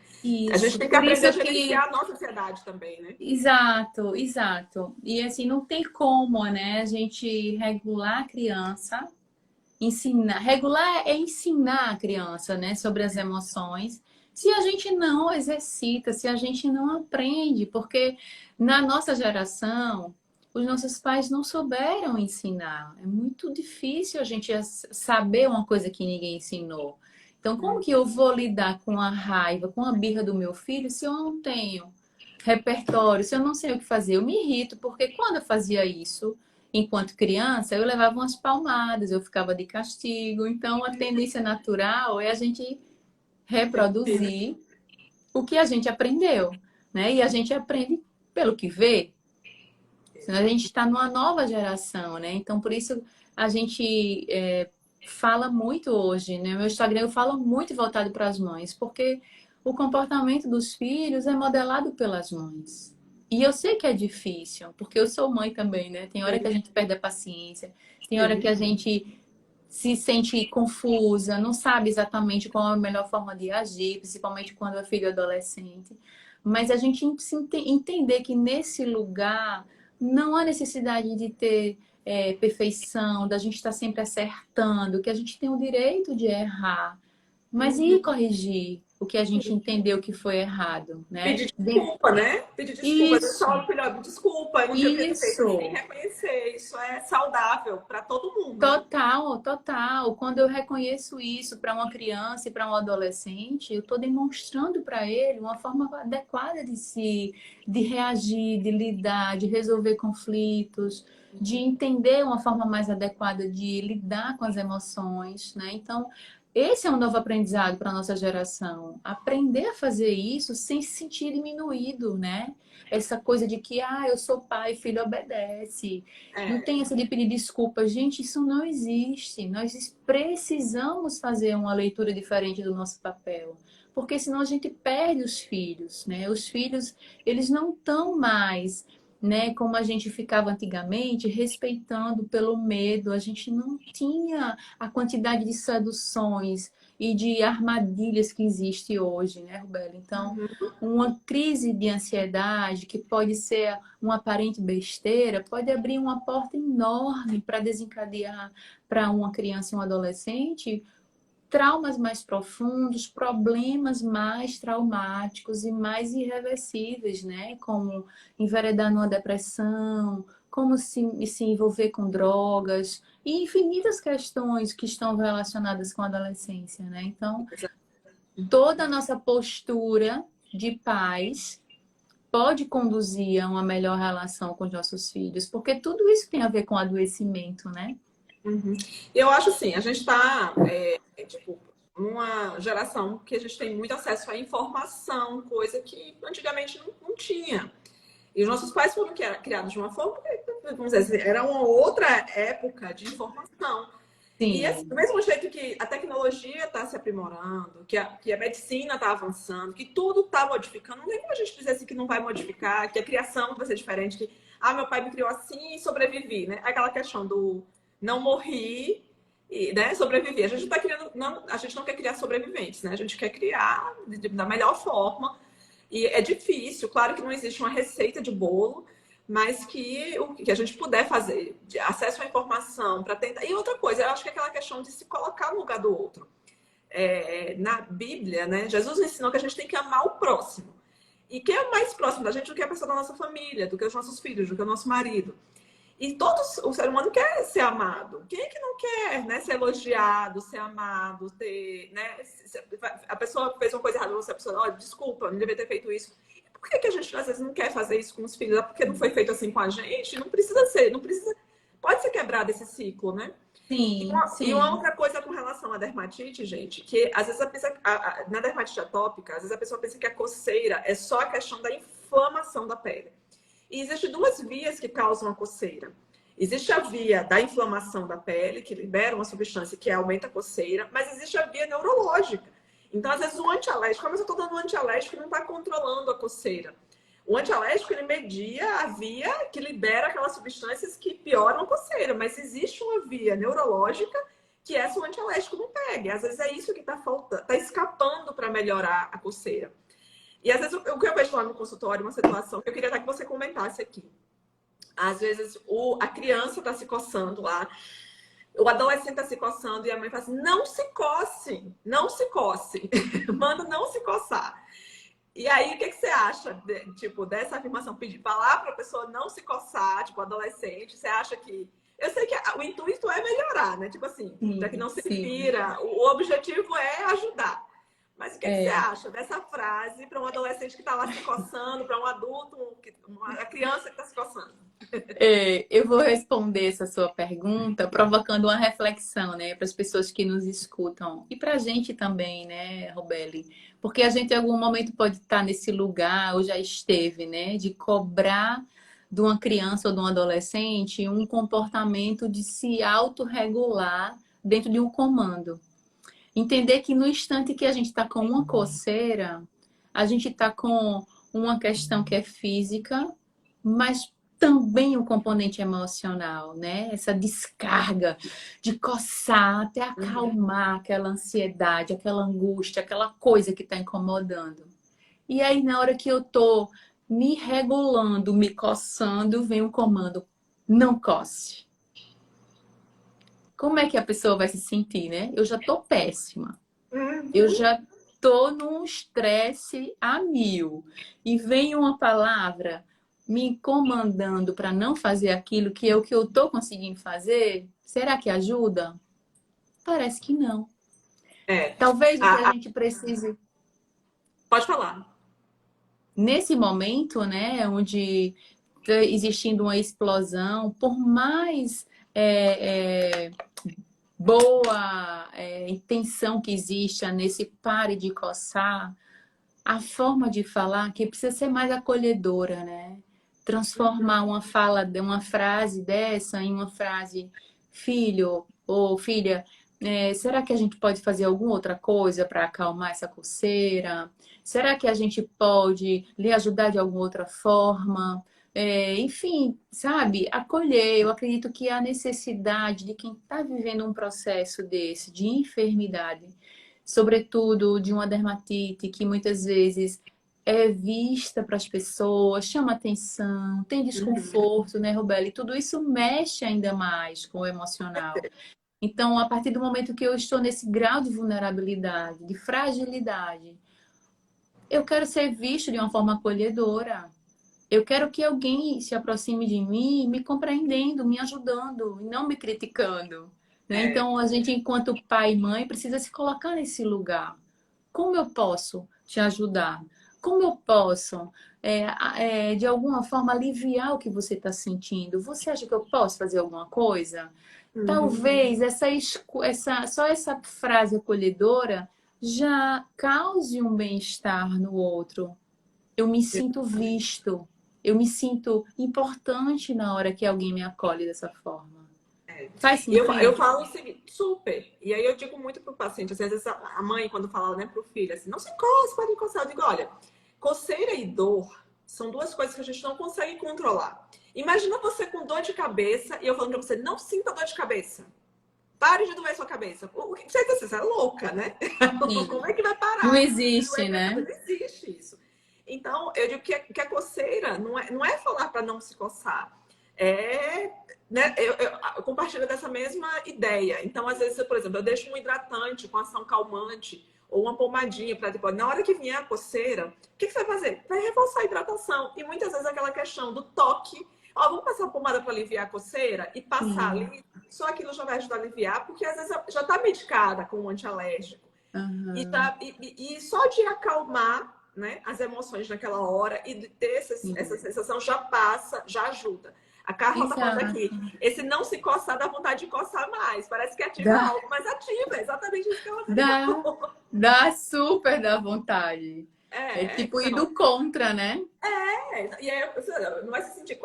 A gente tem que aprender a gerenciar a nossa ansiedade também, né? Exato, exato. E assim, não tem como, né? A gente regular a criança, ensinar. Regular é ensinar a criança, né? Sobre as emoções. Se a gente não exercita, se a gente não aprende, porque na nossa geração, os nossos pais não souberam ensinar. É muito difícil a gente saber uma coisa que ninguém ensinou. Então, como que eu vou lidar com a raiva, com a birra do meu filho, se eu não tenho repertório, se eu não sei o que fazer? Eu me irrito, porque quando eu fazia isso, enquanto criança, eu levava umas palmadas, eu ficava de castigo. Então, a tendência natural é a gente reproduzir o que a gente aprendeu, né? E a gente aprende pelo que vê. A gente está numa nova geração, né? Então, por isso, a gente fala muito hoje, né? Meu Instagram eu falo muito voltado para as mães, porque o comportamento dos filhos é modelado pelas mães. E eu sei que é difícil, porque eu sou mãe também, né? Tem hora que a gente perde a paciência, tem hora que a gente se sente confusa, não sabe exatamente qual é a melhor forma de agir, principalmente quando é filho adolescente. Mas a gente entender que nesse lugar não há necessidade de ter perfeição, da gente estar sempre acertando, que a gente tem o direito de errar, mas ir corrigir o que a gente entendeu que foi errado, né? Pedir desculpa, né? Pedir desculpa. Isso. Só, filho, desculpa, eu não tinha feito isso. Sem reconhecer. Isso é saudável para todo mundo. Total, total. Quando eu reconheço isso para uma criança e para um adolescente, eu estou demonstrando para ele uma forma adequada de reagir, de lidar, de resolver conflitos, de entender uma forma mais adequada de lidar com as emoções, né? Então, esse é um novo aprendizado para a nossa geração. Aprender a fazer isso sem se sentir diminuído, né? Essa coisa de que, eu sou pai, filho obedece. Não tem essa de pedir desculpa. Gente, isso não existe. Nós precisamos fazer uma leitura diferente do nosso papel. Porque senão a gente perde os filhos, né? Os filhos, eles não estão mais, né, como a gente ficava antigamente, respeitando pelo medo. A gente não tinha a quantidade de seduções e de armadilhas que existe hoje, né, Rubela? Então, uma crise de ansiedade, que pode ser uma aparente besteira, pode abrir uma porta enorme para desencadear para uma criança e um adolescente traumas mais profundos, problemas mais traumáticos e mais irreversíveis, né? Como enveredar numa depressão, como se envolver com drogas e infinitas questões que estão relacionadas com a adolescência, né? Então, toda a nossa postura de pais pode conduzir a uma melhor relação com os nossos filhos, porque tudo isso tem a ver com adoecimento, né? Eu acho assim, a gente está uma geração que a gente tem muito acesso à informação, coisa que antigamente não tinha. E os nossos pais foram criados de uma forma, vamos dizer assim, era uma outra época de informação. Sim. E assim, do mesmo jeito que a tecnologia está se aprimorando, que a medicina está avançando, que tudo está modificando, não tem como a gente dizer assim que não vai modificar, que a criação vai ser diferente, que meu pai me criou assim e sobrevivi, né? Aquela questão do não morri e, né, sobreviver. A gente está criando, a gente não quer criar sobreviventes, né? A gente quer criar da melhor forma. E é difícil, claro que não existe uma receita de bolo, mas que o que a gente puder fazer, de acesso à informação para tentar. E outra coisa, eu acho que é aquela questão de se colocar no lugar do outro. Na Bíblia, né, Jesus ensinou que a gente tem que amar o próximo. E quem é mais próximo da gente do que a pessoa da nossa família, do que os nossos filhos, do que o nosso marido. E o ser humano quer ser amado. Quem é que não quer, né? Ser elogiado, ser amado, ter, né? A pessoa fez uma coisa errada, você, a pessoa, olha, desculpa, não devia ter feito isso. E por que a gente às vezes não quer fazer isso com os filhos? É porque não foi feito assim com a gente? Não precisa ser, não precisa. Pode ser quebrado esse ciclo, né? Sim, E uma sim. outra coisa com relação à dermatite, gente, que às vezes na dermatite atópica, às vezes a pessoa pensa que a coceira é só a questão da inflamação da pele. E existem duas vias que causam a coceira. Existe a via da inflamação da pele, que libera uma substância que aumenta a coceira, mas existe a via neurológica. Então, às vezes, o antialérgico, mas eu estou dando um antialérgico que não está controlando a coceira. O antialérgico, ele media a via que libera aquelas substâncias que pioram a coceira, mas existe uma via neurológica que essa o antialérgico não pega. Às vezes é isso que está faltando, está escapando para melhorar a coceira. E às vezes o que eu vejo lá no consultório, uma situação que eu queria até que você comentasse aqui. Às vezes a criança está se coçando lá, o adolescente está se coçando e a mãe fala assim, não se coce, não se coce, manda não se coçar. E aí, o que você acha, tipo, dessa afirmação? Pedir falar para a pessoa não se coçar, tipo, adolescente, você acha que... Eu sei que o intuito é melhorar, né? Tipo assim, para que Sim, não se sim. fira, o objetivo é ajudar. Mas o que você É. acha dessa frase para um adolescente que está lá se coçando, para um adulto, uma criança que está se coçando? Eu vou responder essa sua pergunta provocando uma reflexão, né, para as pessoas que nos escutam e para a gente também, né, Robeli? Porque a gente em algum momento pode estar nesse lugar ou já esteve, né, de cobrar de uma criança ou de um adolescente um comportamento de se autorregular dentro de um comando. Entender que no instante que a gente está com uma coceira, a gente está com uma questão que é física, mas também um componente emocional, né? Essa descarga de coçar até Uhum. acalmar aquela ansiedade, aquela angústia, aquela coisa que está incomodando. E aí, na hora que eu tô me regulando, me coçando, vem o comando: não coce. Como é que a pessoa vai se sentir, né? Eu já tô péssima. Eu Uhum. já tô num estresse a mil. E vem uma palavra me comandando para não fazer aquilo que é o que eu tô conseguindo fazer. Será que ajuda? Parece que não. É. Talvez o que a Ah, gente precise pode falar. nesse momento, né, onde está existindo uma explosão, por mais boa intenção que exista nesse pare de coçar, a forma de falar que precisa ser mais acolhedora, né? Uhum. Transformar uma fala, uma frase dessa em uma frase, filho ou filha, será que a gente pode fazer alguma outra coisa para acalmar essa coceira? Será que a gente pode lhe ajudar de alguma outra forma? Enfim, sabe, acolher. Eu acredito que a necessidade de quem está vivendo um processo desse, de enfermidade, sobretudo de uma dermatite que muitas vezes é vista para as pessoas, chama atenção, tem Uhum. desconforto, né, Robeli? Tudo isso mexe ainda mais com o emocional. Então, a partir do momento que eu estou nesse grau de vulnerabilidade, de fragilidade, eu quero ser visto de uma forma acolhedora. Eu quero que alguém se aproxime de mim, me compreendendo, me ajudando, e não me criticando. Né? É. Então, a gente, enquanto pai e mãe, precisa se colocar nesse lugar. Como eu posso te ajudar? Como eu posso, de alguma forma, aliviar o que você está sentindo? Você acha que eu posso fazer alguma coisa? Uhum. Talvez só essa frase acolhedora já cause um bem-estar no outro. Eu me sinto visto, eu me sinto importante na hora que alguém me acolhe dessa forma. É. Faz E eu sentido? falo o seguinte, super. E aí eu digo muito pro paciente, assim, às vezes a mãe, quando fala, né, pro filho, assim, não se coce, pode encostar. Eu digo, olha, coceira e dor são duas coisas que a gente não consegue controlar. Imagina você com dor de cabeça e eu falando pra você, não sinta dor de cabeça. Pare de doer sua cabeça. O que você é louca, né? Sim. Como é que vai Não parar de existe, doer minha né? cabeça? Não existe isso. Então, eu digo que a coceira não é falar para não se coçar. É, né, eu compartilho dessa mesma ideia. Então, às vezes, por exemplo, eu deixo um hidratante com ação calmante ou uma pomadinha para depois. Na hora que vier a coceira, o que você vai fazer? Vai reforçar a hidratação. E muitas vezes aquela questão do toque. ó, vamos passar uma pomada para aliviar a coceira e passar Sim. ali, só aquilo já vai ajudar a aliviar, porque às vezes já está medicada com um antialérgico. Aham. E só de acalmar, né, as emoções naquela hora e de ter essa Sim. sensação já passa, já ajuda. A Carla tá falando Exato. aqui, esse não se coçar dá vontade de coçar mais. Parece que ativa Dá, algo, mas ativa, é exatamente isso que ela dá, falou. dá super da vontade. É tipo ir Então, do contra, né? e aí você não vai se sentir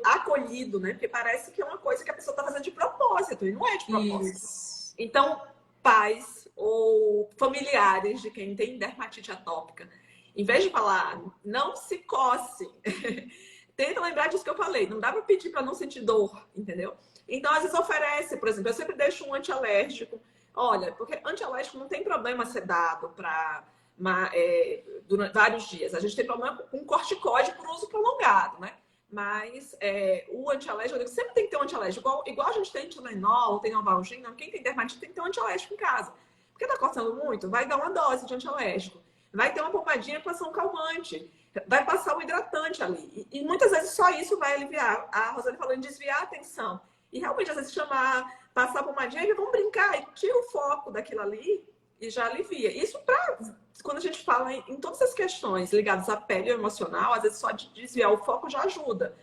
acolhido, né? Porque parece que é uma coisa que a pessoa tá fazendo de propósito, e não é de propósito. Isso. Então, pais ou familiares de quem tem dermatite atópica, em vez de falar, não se coce, tenta lembrar disso que eu falei. Não dá para pedir para não sentir dor, entendeu? Então, às vezes oferece, por exemplo, eu sempre deixo um antialérgico. Olha, porque antialérgico não tem problema ser dado para durante vários dias. A gente tem problema com corticoide por uso prolongado, né? Mas o antialérgico, eu digo, sempre tem que ter um antialérgico. Igual a gente tem Tilenol, tem Novalgina, quem tem dermatite tem que ter um antialérgico em casa. Porque tá cortando muito, vai dar uma dose de antialérgico. Vai ter uma pomadinha para ser um calmante. Vai passar um hidratante ali. E muitas vezes só isso vai aliviar. A Rosane falou em desviar a atenção. E realmente, às vezes, passar a pomadinha e vamos brincar, e tira o foco daquilo ali e já alivia. Isso para quando a gente fala em todas as questões ligadas à pele e ao emocional, às vezes só de desviar o foco já ajuda.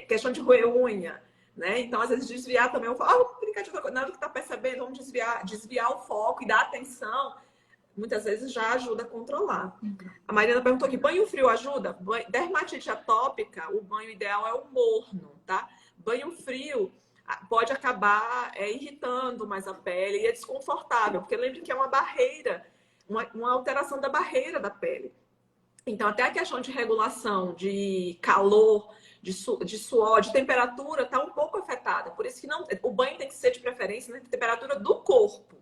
Questão de roer unha, né? Então, às vezes, desviar também o foco. Vamos brincar de outra coisa. Na hora que tá percebendo, vamos desviar o foco e dar atenção. Muitas vezes já ajuda a controlar. A Mariana perguntou aqui, banho frio ajuda? Dermatite atópica, o banho ideal é o morno, tá? Banho frio pode acabar irritando mais a pele e é desconfortável, porque lembre que é uma barreira, uma alteração da barreira da pele. Então, até a questão de regulação de calor, de suor, de temperatura, está um pouco afetada. Por isso que o banho tem que ser de preferência na temperatura do corpo,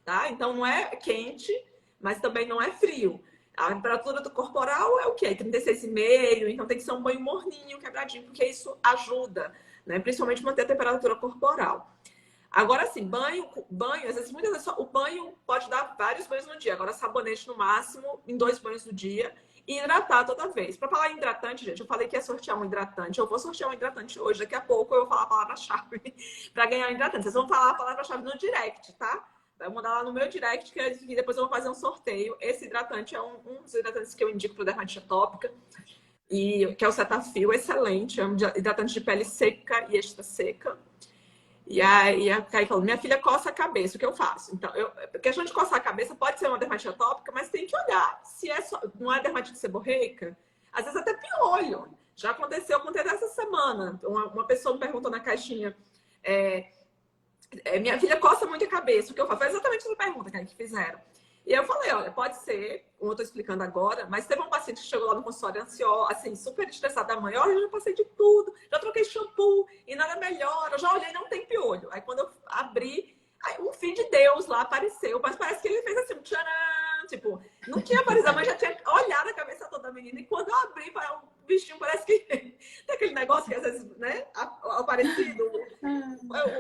tá? Então, não é quente, mas também não é frio. A temperatura do corporal é o quê? 36,5, então tem que ser um banho morninho, quebradinho, porque isso ajuda, né? Principalmente manter a temperatura corporal. Agora, assim, às vezes, muitas vezes, o banho pode dar vários banhos no dia. Agora, sabonete no máximo, em 2 banhos no dia. E hidratar toda vez. Para falar em hidratante, gente, eu falei que ia sortear um hidratante. Eu vou sortear um hidratante hoje. Daqui a pouco eu vou falar a palavra-chave para ganhar um hidratante. Vocês vão falar a palavra-chave no direct, tá? Vai mandar lá no meu direct, que depois eu vou fazer um sorteio. Esse hidratante é um dos hidratantes que eu indico para dermatite atópica. Que é o Cetaphil, excelente. É um hidratante de pele seca e extra seca. E aí a Kai falou, minha filha coça a cabeça, o que eu faço? Então, a questão de coçar a cabeça pode ser uma dermatite atópica, mas tem que olhar se não é dermatite seborreica, às vezes até piolho. Já aconteceu, eu contei dessa semana. Uma pessoa me perguntou na caixinha, minha filha coça muito a cabeça, o que eu faço? Foi exatamente essa pergunta que fizeram. E eu falei, olha, pode ser, como eu tô explicando agora, mas teve um paciente que chegou lá no consultório ansiosa, assim, super estressada da manhã, olha, eu já passei de tudo, já troquei shampoo e nada melhora, eu já olhei, não tem piolho. Aí quando eu abri, um filho de Deus lá apareceu, mas parece que ele fez assim, tcharam, tipo, não tinha aparecido, mas já tinha olhado a cabeça toda da menina, e quando eu abri, o bichinho parece que tem aquele negócio que às vezes, né, aparecido,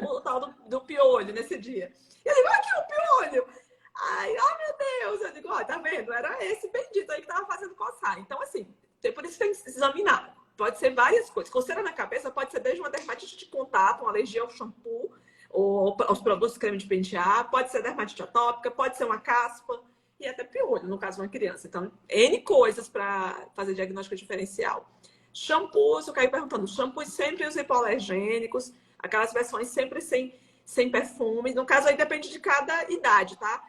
o tal do piolho nesse dia. E eu digo, aqui o piolho! Ai, oh meu Deus! Eu digo, ó, tá vendo? Era esse bendito aí que tava fazendo coçar. Então, assim, por isso tem que se examinar. Pode ser várias coisas. Coceira na cabeça pode ser desde uma dermatite de contato, uma alergia ao shampoo, ou aos produtos creme de pentear, pode ser dermatite atópica, pode ser uma caspa e até piolho, no caso de uma criança. Então, N coisas para fazer diagnóstico diferencial. Shampoos, eu caí perguntando, shampoos sempre os hipoalergênicos, aquelas versões sempre sem perfume. No caso, aí depende de cada idade, tá?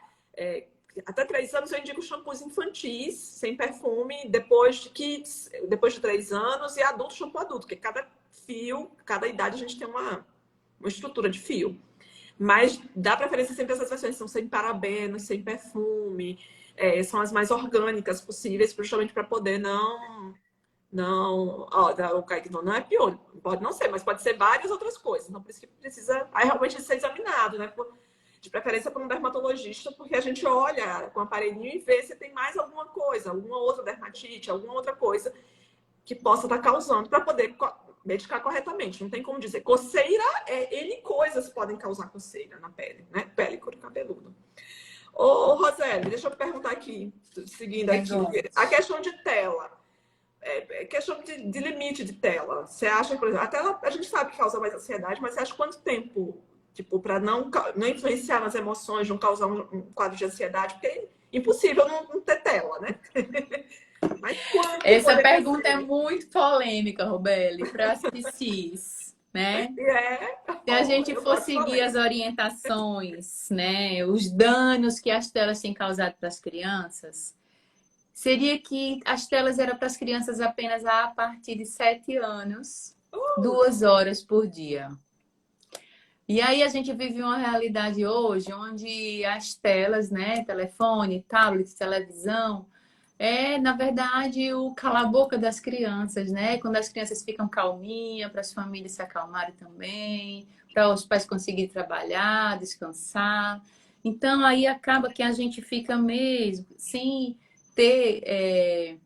Até 3 anos eu indico shampoos infantis, sem perfume, depois de 3 anos, e adulto, shampoo adulto, porque cada idade a gente tem uma estrutura de fio. Mas dá preferência sempre essas versões, são sem parabenos, sem perfume, são as mais orgânicas possíveis, justamente para poder não, o Kaique não é piolho, pode não ser, mas pode ser várias outras coisas. Então, por isso que precisa realmente ser examinado, né? De preferência por um dermatologista, porque a gente olha com o aparelhinho e vê se tem mais alguma coisa, alguma outra dermatite, alguma outra coisa que possa estar causando, para poder medicar corretamente. Não tem como dizer. Coceira, N coisas podem causar coceira na pele, né? Pele, couro cabeludo. Ô, Roseli, deixa eu perguntar aqui, seguindo aqui. A questão de tela. é questão de limite de tela. Você acha, por exemplo, a tela a gente sabe que causa mais ansiedade, mas você acha quanto tempo, tipo, para não influenciar nas emoções, não causar um quadro de ansiedade? Porque é impossível não ter tela, né? Mas quanto Essa poderia pergunta é ser? muito polêmica, Robeli, para as PCs, né? E é, Se a gente eu for gosto de seguir as polêmica. orientações, né, os danos que as telas têm causado para as crianças, seria que as telas eram para as crianças apenas a partir de 7 anos, 2 horas por dia. E aí a gente vive uma realidade hoje onde as telas, né, telefone, tablet, televisão, na verdade, o cala-boca das crianças, né? Quando as crianças ficam calminhas, para as famílias se acalmarem também, para os pais conseguirem trabalhar, descansar. Então, aí acaba que a gente fica mesmo sem ter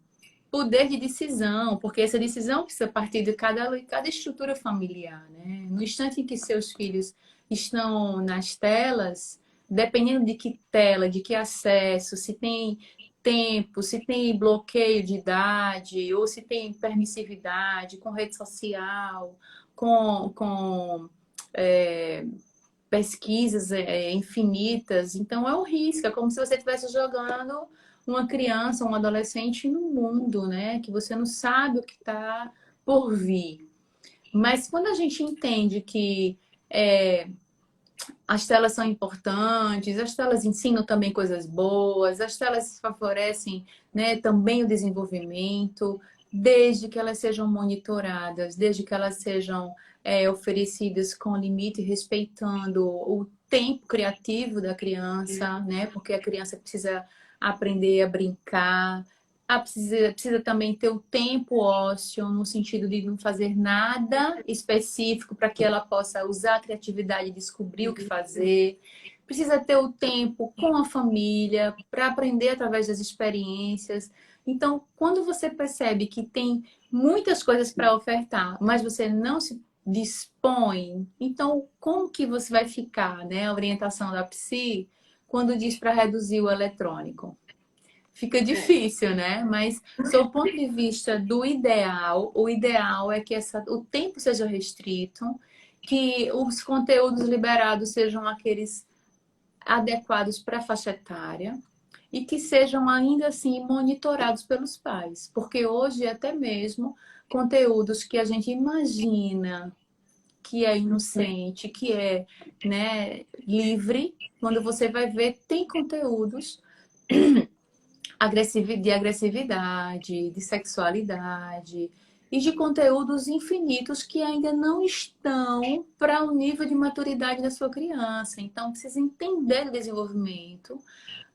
poder de decisão, porque essa decisão precisa partir de cada estrutura familiar, né? No instante em que seus filhos estão nas telas, dependendo de que tela, de que acesso, se tem tempo, se tem bloqueio de idade, ou se tem permissividade com rede social, com é, pesquisas infinitas. Então é um risco, é como se você estivesse jogando uma criança, um adolescente no mundo, né? Que você não sabe o que está por vir. Mas quando a gente entende que as telas são importantes, as telas ensinam também coisas boas, as telas favorecem, né, também o desenvolvimento, desde que elas sejam monitoradas, desde que elas sejam oferecidas com limite, respeitando o tempo criativo da criança, né, porque a criança precisa aprender a brincar. Precisa também ter o tempo ósseo, no sentido de não fazer nada específico para que ela possa usar a criatividade e descobrir o que fazer. Precisa ter o tempo com a família para aprender através das experiências. Então, quando você percebe que tem muitas coisas para ofertar, mas você não se dispõe, então como que você vai ficar, né? A orientação da psi quando diz para reduzir o eletrônico. Fica É, difícil, né? Mas, sob o ponto de vista do ideal, o ideal é que o tempo seja restrito, que os conteúdos liberados sejam aqueles adequados para a faixa etária e que sejam ainda assim monitorados pelos pais, porque hoje até mesmo conteúdos que a gente imagina que é inocente, que é, né, livre, quando você vai ver, tem conteúdos de agressividade, de sexualidade e de conteúdos infinitos que ainda não estão para o nível de maturidade da sua criança. Então, precisa entender o desenvolvimento,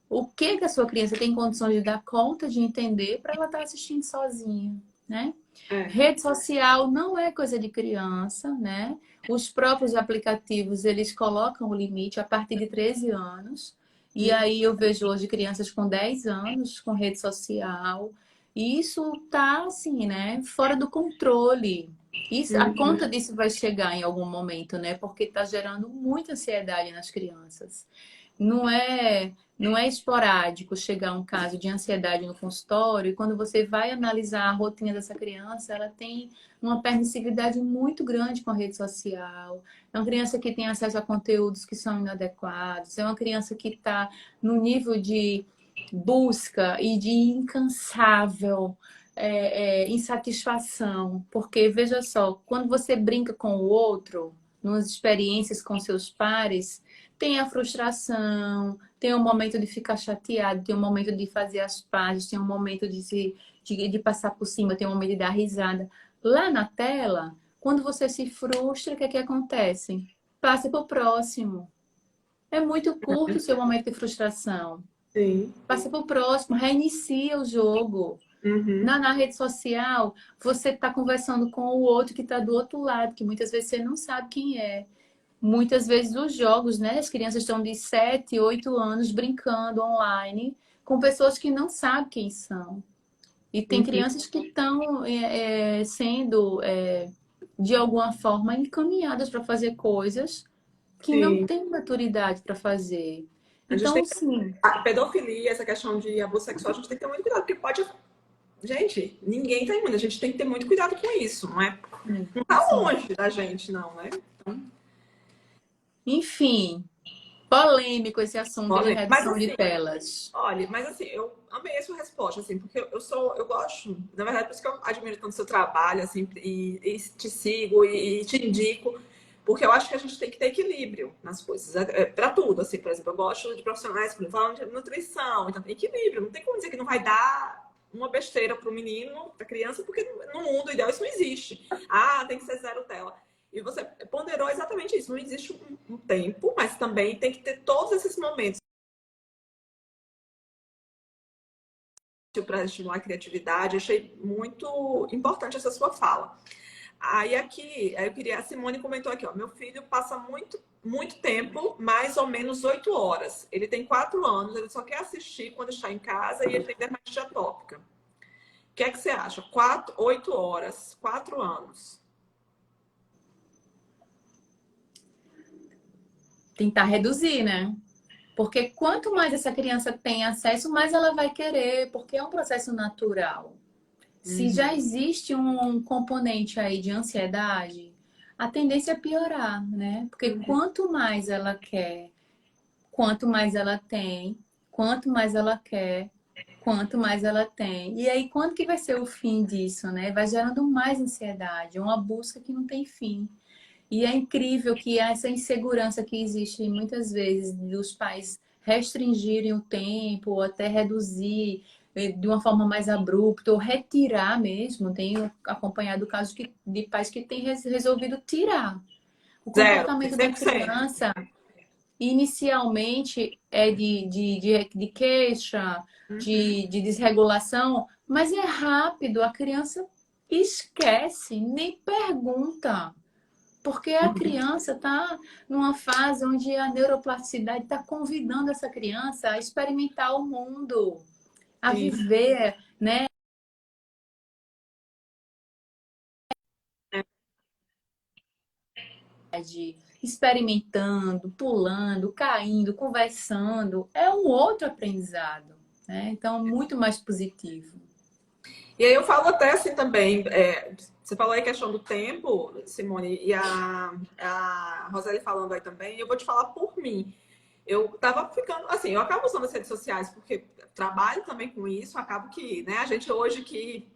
o que a sua criança tem condições de dar conta de entender para ela estar assistindo sozinha, né? é. Rede social não é coisa de criança, né? Os próprios aplicativos, eles colocam o limite a partir de 13 anos. E aí eu vejo hoje crianças com 10 anos com rede social. E isso tá assim, né? Fora do controle. Isso, a conta disso vai chegar em algum momento, né? Porque está gerando muita ansiedade nas crianças. Não é esporádico chegar um caso de ansiedade no consultório e quando você vai analisar a rotina dessa criança, ela tem uma permissividade muito grande com a rede social. É uma criança que tem acesso a conteúdos que são inadequados. É uma criança que está no nível de busca e de incansável insatisfação. Porque, veja só, quando você brinca com o outro, nas experiências com seus pares, tem a frustração, tem um momento de ficar chateado, tem um momento de fazer as pazes, tem um momento de passar por cima, tem um momento de dar risada. Lá na tela, quando você se frustra, o que é que acontece? Passa para o próximo. É muito curto o seu momento de frustração. Sim. Passa para o próximo, reinicia o jogo. Uhum. Na rede social, você está conversando com o outro que está do outro lado, que muitas vezes você não sabe quem é. Muitas vezes os jogos, né? As crianças estão de 7, 8 anos brincando online com pessoas que não sabem quem são. E tem Uhum. crianças que estão sendo, de alguma forma, encaminhadas para fazer coisas que não Sim. têm maturidade para fazer. A gente tem Então, que... sim, A pedofilia, essa questão de abuso sexual, a gente tem que ter muito cuidado, porque pode gente, ninguém tá imune. A gente tem que ter muito cuidado com isso, não é? Não tá Sim. longe da gente, não, né? Então, Enfim, polêmico esse assunto de olha, mas redução de assim, telas. olha, mas assim, eu amei a sua resposta, assim, porque eu gosto, na verdade, por isso que eu admiro tanto o seu trabalho, assim, e te sigo e te indico, porque eu acho que a gente tem que ter equilíbrio nas coisas, para tudo, assim, por exemplo, eu gosto de profissionais que falam de nutrição, então tem equilíbrio, não tem como dizer que não vai dar uma besteira para o menino, para a criança, porque no mundo ideal isso não existe. Ah, tem que ser zero tela. E você ponderou exatamente isso, não existe um tempo, mas também tem que ter todos esses momentos para estimular a criatividade. Achei muito importante essa sua fala. Aí aqui, eu queria, a Simone comentou aqui, ó, meu filho passa muito tempo, mais ou menos 8 horas. Ele tem 4 anos, ele só quer assistir quando está em casa e ele tem dermatite atópica. O que é que você acha? 8 horas, 4 anos. Tentar reduzir, né? Porque quanto mais essa criança tem acesso, mais ela vai querer, porque é um processo natural. Se já Uhum. existe um componente aí de ansiedade, a tendência é piorar, né? Porque Uhum. quanto mais ela quer, quanto mais ela tem, quanto mais ela quer, quanto mais ela tem. E aí, quando que vai ser o fim disso, né? Vai gerando mais ansiedade, uma busca que não tem fim. E é incrível que essa insegurança que existe muitas vezes dos pais restringirem o tempo, ou até reduzir de uma forma mais abrupta, ou retirar mesmo. Tenho acompanhado casos de pais que têm resolvido tirar. O Zero, comportamento da 100%. criança inicialmente é de queixa, Uhum. de desregulação, mas é rápido, a criança esquece, nem pergunta. Porque a criança está numa fase onde a neuroplasticidade está convidando essa criança a experimentar o mundo, a Sim. viver, né? Experimentando, pulando, caindo, conversando. É um outro aprendizado, né? Então, muito mais positivo. E aí eu falo até assim também, você falou aí a questão do tempo, Simone, e a Roseli falando aí também, eu vou te falar por mim. Eu tava ficando, assim, eu acabo usando as redes sociais porque trabalho também com isso, acabo que, né, a gente hoje que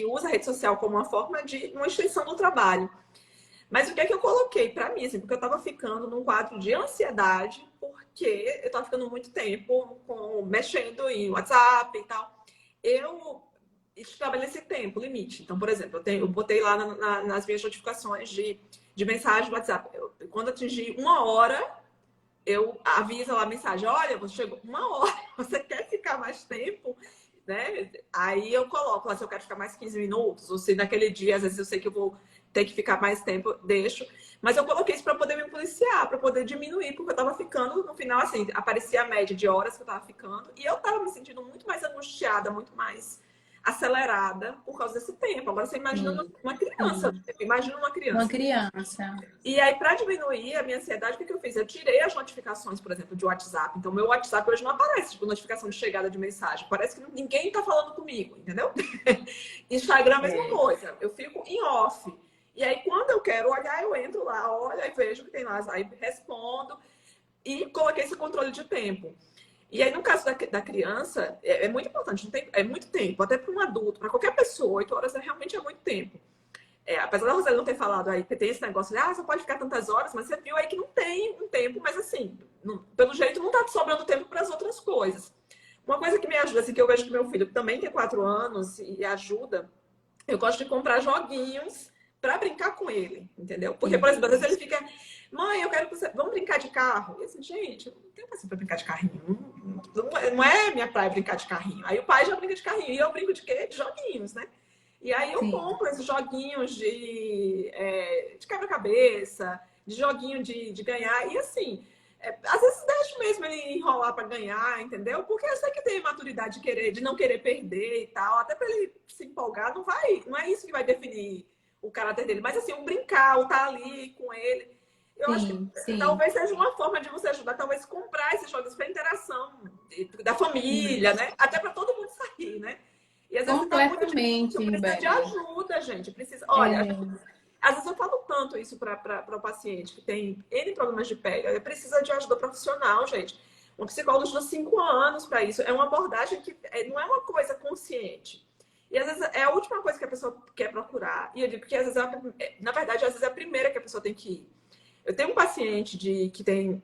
usa a rede social como uma forma de uma extensão do trabalho. Mas o que é que eu coloquei para mim, assim, porque eu tava ficando num quadro de ansiedade, porque eu tava ficando muito tempo mexendo em WhatsApp e tal. Eu estabeleci tempo, limite. Então, por exemplo, eu botei lá nas minhas notificações de mensagem do WhatsApp. Quando atingir 1 hora, eu aviso lá a mensagem: olha, você chegou 1 hora, você quer ficar mais tempo? Né? Aí eu coloco lá se eu quero ficar mais 15 minutos, ou se naquele dia, às vezes eu sei que eu vou ter que ficar mais tempo, deixo. Mas eu coloquei isso para poder me policiar, para poder diminuir, porque eu tava ficando, no final, assim, aparecia a média de horas que eu tava ficando, e eu tava me sentindo muito mais angustiada, muito mais acelerada por causa desse tempo. Agora você imagina Sim, uma criança, sim. imagina uma Uma criança. criança. E aí, para diminuir a minha ansiedade, o que eu fiz? Eu tirei as notificações, por exemplo, de WhatsApp. Então, meu WhatsApp hoje não aparece, tipo, notificação de chegada de mensagem. Parece que ninguém tá falando comigo, entendeu? Instagram, a mesma É. coisa. Eu fico em off. E aí, quando eu quero olhar, eu entro lá, olho e vejo o que tem lá. Aí respondo e coloquei esse controle de tempo. E aí, no caso da criança, é muito importante, é muito tempo, até para um adulto, para qualquer pessoa, 8 horas realmente é muito tempo. Apesar da Roseli não ter falado aí, que tem esse negócio de, você pode ficar tantas horas, mas você viu aí que não tem um tempo, mas assim, pelo jeito não tá sobrando tempo para as outras coisas. Uma coisa que me ajuda, assim, que eu vejo que meu filho também tem 4 anos e ajuda, eu gosto de comprar joguinhos para brincar com ele, entendeu? Porque, por exemplo, às vezes ele fica, mãe, eu quero que você, vamos brincar de carro. E assim, gente, eu não tenho paciência para brincar de carrinho. Não é minha praia brincar de carrinho. Aí o pai já brinca de carrinho. E eu brinco de quê? De joguinhos, né? E aí eu Sim, compro esses joguinhos de quebra-cabeça, de joguinho de ganhar. E assim, às vezes deixo mesmo ele enrolar para ganhar, entendeu? Porque eu sei que tem maturidade de não querer perder e tal. Até para ele se empolgar, não é isso que vai definir o caráter dele. Mas assim, o brincar, o estar ali com ele. Eu acho que sim, sim. talvez seja uma forma de você ajudar, talvez comprar esses jogos para interação da Sim. família, né? Até para todo mundo sair, né? E às vezes você tá muito Completamente, difícil, precisa de Beli. ajuda, gente. Precisa, olha, às vezes eu falo tanto isso para o paciente que tem N problemas de pele. Ele precisa de ajuda profissional, gente. Um psicólogo estuda 5 anos para isso. É uma abordagem que não é uma coisa consciente. E às vezes é a última coisa que a pessoa quer procurar. E eu digo que às vezes, na verdade, às vezes é a primeira que a pessoa tem que ir. Eu tenho um paciente que tem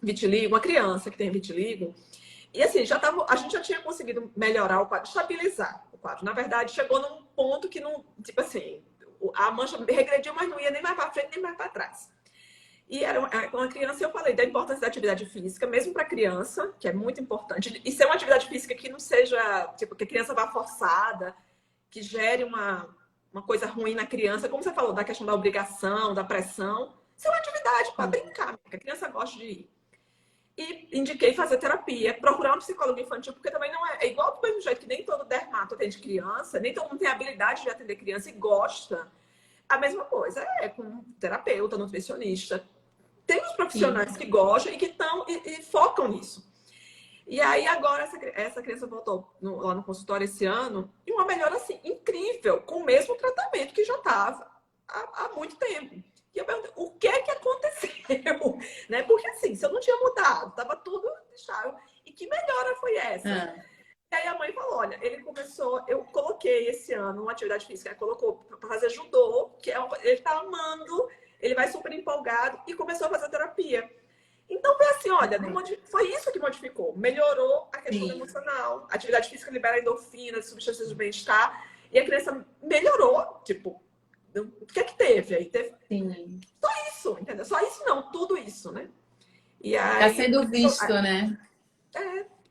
vitiligo, uma criança que tem vitiligo, e assim, a gente já tinha conseguido melhorar o quadro, estabilizar o quadro. Na verdade, chegou num ponto que não, tipo assim, a mancha regrediu, mas não ia nem mais para frente, nem mais para trás. E era uma criança, eu falei da importância da atividade física, mesmo para criança, que é muito importante. E ser uma atividade física que não seja, tipo, que a criança vá forçada, que gere uma coisa ruim na criança, como você falou, da questão da obrigação, da pressão. Isso é uma atividade para brincar, que a criança gosta de ir. E indiquei fazer terapia, procurar um psicólogo infantil, porque também não é igual do mesmo jeito que nem todo dermato atende criança, nem todo mundo tem habilidade de atender criança e gosta. A mesma coisa é com terapeuta, nutricionista. Tem os profissionais que gostam e que estão e focam nisso. E aí agora essa criança voltou lá no consultório esse ano e uma melhora assim incrível, com o mesmo tratamento que já estava há muito tempo. E eu perguntei, o que é que aconteceu? Né? Porque assim, se eu não tinha mudado, estava tudo deixado. E que melhora foi essa? E aí a mãe falou, olha, ele começou, eu coloquei esse ano uma atividade física, colocou para fazer judô, que ele tá amando, ele vai super empolgado e começou a fazer terapia. Então foi assim, olha, foi isso que modificou, melhorou a questão emocional, a atividade física libera endorfinas, substâncias de bem-estar, e a criança melhorou, tipo, o que é que teve? Aí teve só isso, entendeu? Só isso não, tudo isso, né? E aí, tá sendo visto, né?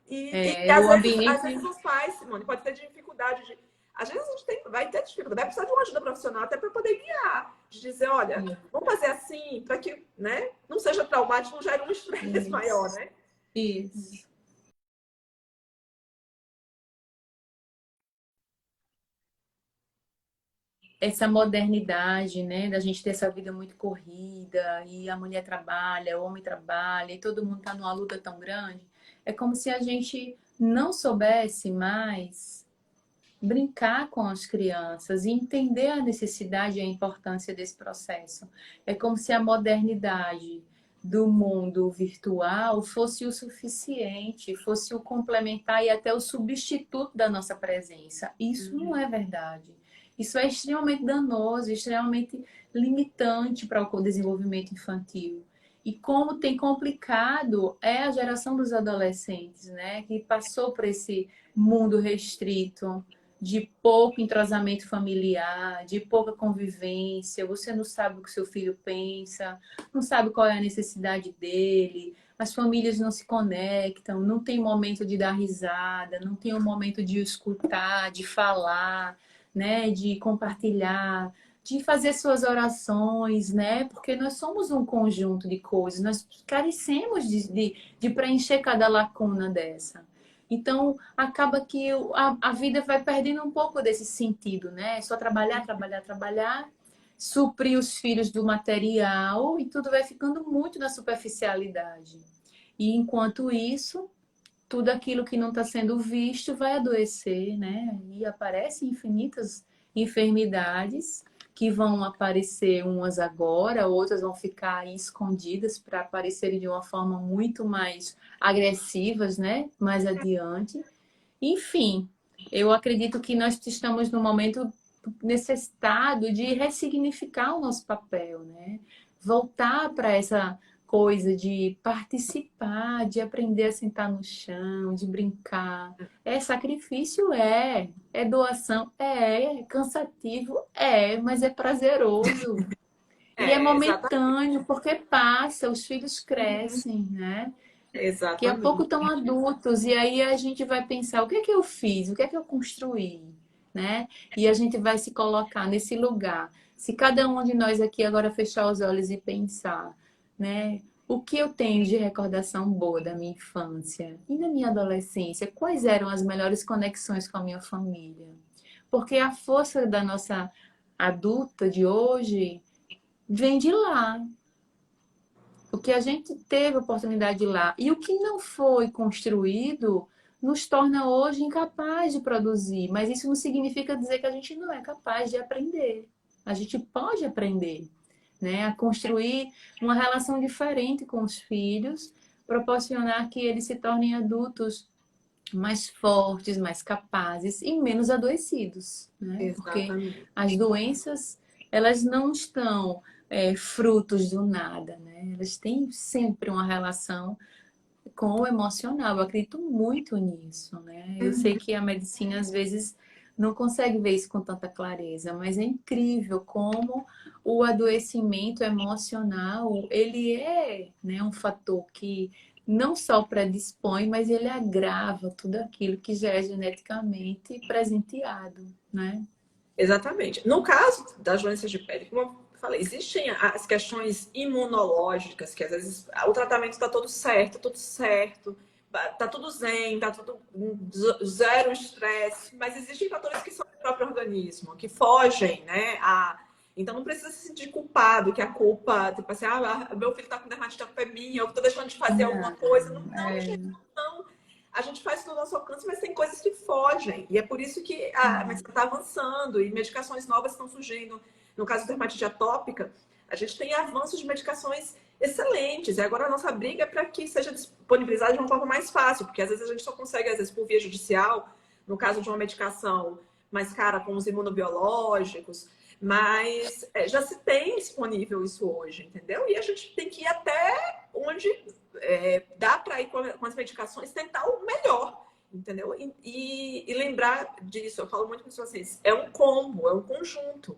E às vezes os pais, Simone, pode ter dificuldade de. Às vezes a gente vai ter dificuldade, vai precisar de uma ajuda profissional até para poder guiar, de dizer, olha, vamos fazer assim, para que, né, não seja traumático, não gere um estresse maior, né? Isso. Essa modernidade, né, da gente ter essa vida muito corrida, e a mulher trabalha, o homem trabalha, e todo mundo tá numa luta tão grande, é como se a gente não soubesse mais brincar com as crianças e entender a necessidade e a importância desse processo. É como se a modernidade do mundo virtual fosse o suficiente, fosse o complementar e até o substituto da nossa presença. Isso não é verdade. Isso é extremamente danoso, extremamente limitante para o desenvolvimento infantil. E como tem complicado é a geração dos adolescentes, né? Que passou por esse mundo restrito, de pouco entrosamento familiar, de pouca convivência, você não sabe o que seu filho pensa, não sabe qual é a necessidade dele, as famílias não se conectam, não tem momento de dar risada, não tem um momento de escutar, de falar, né, de compartilhar, de fazer suas orações, né? Porque nós somos um conjunto de coisas, nós carecemos de preencher cada lacuna dessa. Então, acaba que a vida vai perdendo um pouco desse sentido, né? É só trabalhar, trabalhar, trabalhar, suprir os filhos do material e tudo vai ficando muito na superficialidade. E enquanto isso, tudo aquilo que não está sendo visto vai adoecer, né? E aparecem infinitas enfermidades que vão aparecer umas agora, outras vão ficar aí escondidas para aparecerem de uma forma muito mais agressivas, né? Mais adiante. Enfim, eu acredito que nós estamos num momento necessitado de ressignificar o nosso papel, né? Voltar para essa coisa de participar, de aprender a sentar no chão, de brincar. É sacrifício? É doação? É cansativo? Mas é prazeroso. E é Exatamente. momentâneo, porque passa, os filhos crescem, né? Daqui a pouco Exatamente. estão adultos, e aí a gente vai pensar, o que é que eu fiz? O que é que eu construí? Né? E a gente vai se colocar nesse lugar. Se cada um de nós aqui agora fechar os olhos e pensar, né? O que eu tenho de recordação boa da minha infância e da minha adolescência? Quais eram as melhores conexões com a minha família? Porque a força da nossa adulta de hoje vem de lá. O que a gente teve a oportunidade de lá e o que não foi construído nos torna hoje incapaz de produzir. Mas isso não significa dizer que a gente não é capaz de aprender. A gente pode aprender, né? A construir uma relação diferente com os filhos, proporcionar que eles se tornem adultos mais fortes, mais capazes e menos adoecidos, né? Porque Exatamente. as doenças, elas não estão frutos do nada, né? Elas têm sempre uma relação com o emocional. Eu acredito muito nisso, né? Eu sei que a medicina às vezes não consegue ver isso com tanta clareza, mas é incrível como o adoecimento emocional, ele é, né, um fator que não só predispõe, mas ele agrava tudo aquilo que já é geneticamente presenteado, né? Exatamente. No caso das doenças de pele, como eu falei, existem as questões imunológicas, que às vezes o tratamento está tudo certo, tá tudo zen, tá tudo zero estresse, mas existem fatores que são do próprio organismo, que fogem, né? Então não precisa se sentir culpado, que a culpa, tipo assim, meu filho tá com dermatite, a culpa é minha, eu tô deixando de fazer alguma coisa. Não, não, gente, não. A gente faz tudo ao nosso alcance, mas tem coisas que fogem. E é por isso que a medicina está avançando e medicações novas estão surgindo. No caso da dermatite atópica, a gente tem avanços de medicações excelentes. E agora a nossa briga é para que seja disponibilizada de uma forma mais fácil, porque às vezes a gente só consegue, às vezes, por via judicial, no caso de uma medicação mais cara, com os imunobiológicos, mas já se tem disponível isso hoje, entendeu? E a gente tem que ir até onde dá para ir com as medicações, tentar o melhor, entendeu? E lembrar disso, eu falo muito com vocês, é um combo, é um conjunto.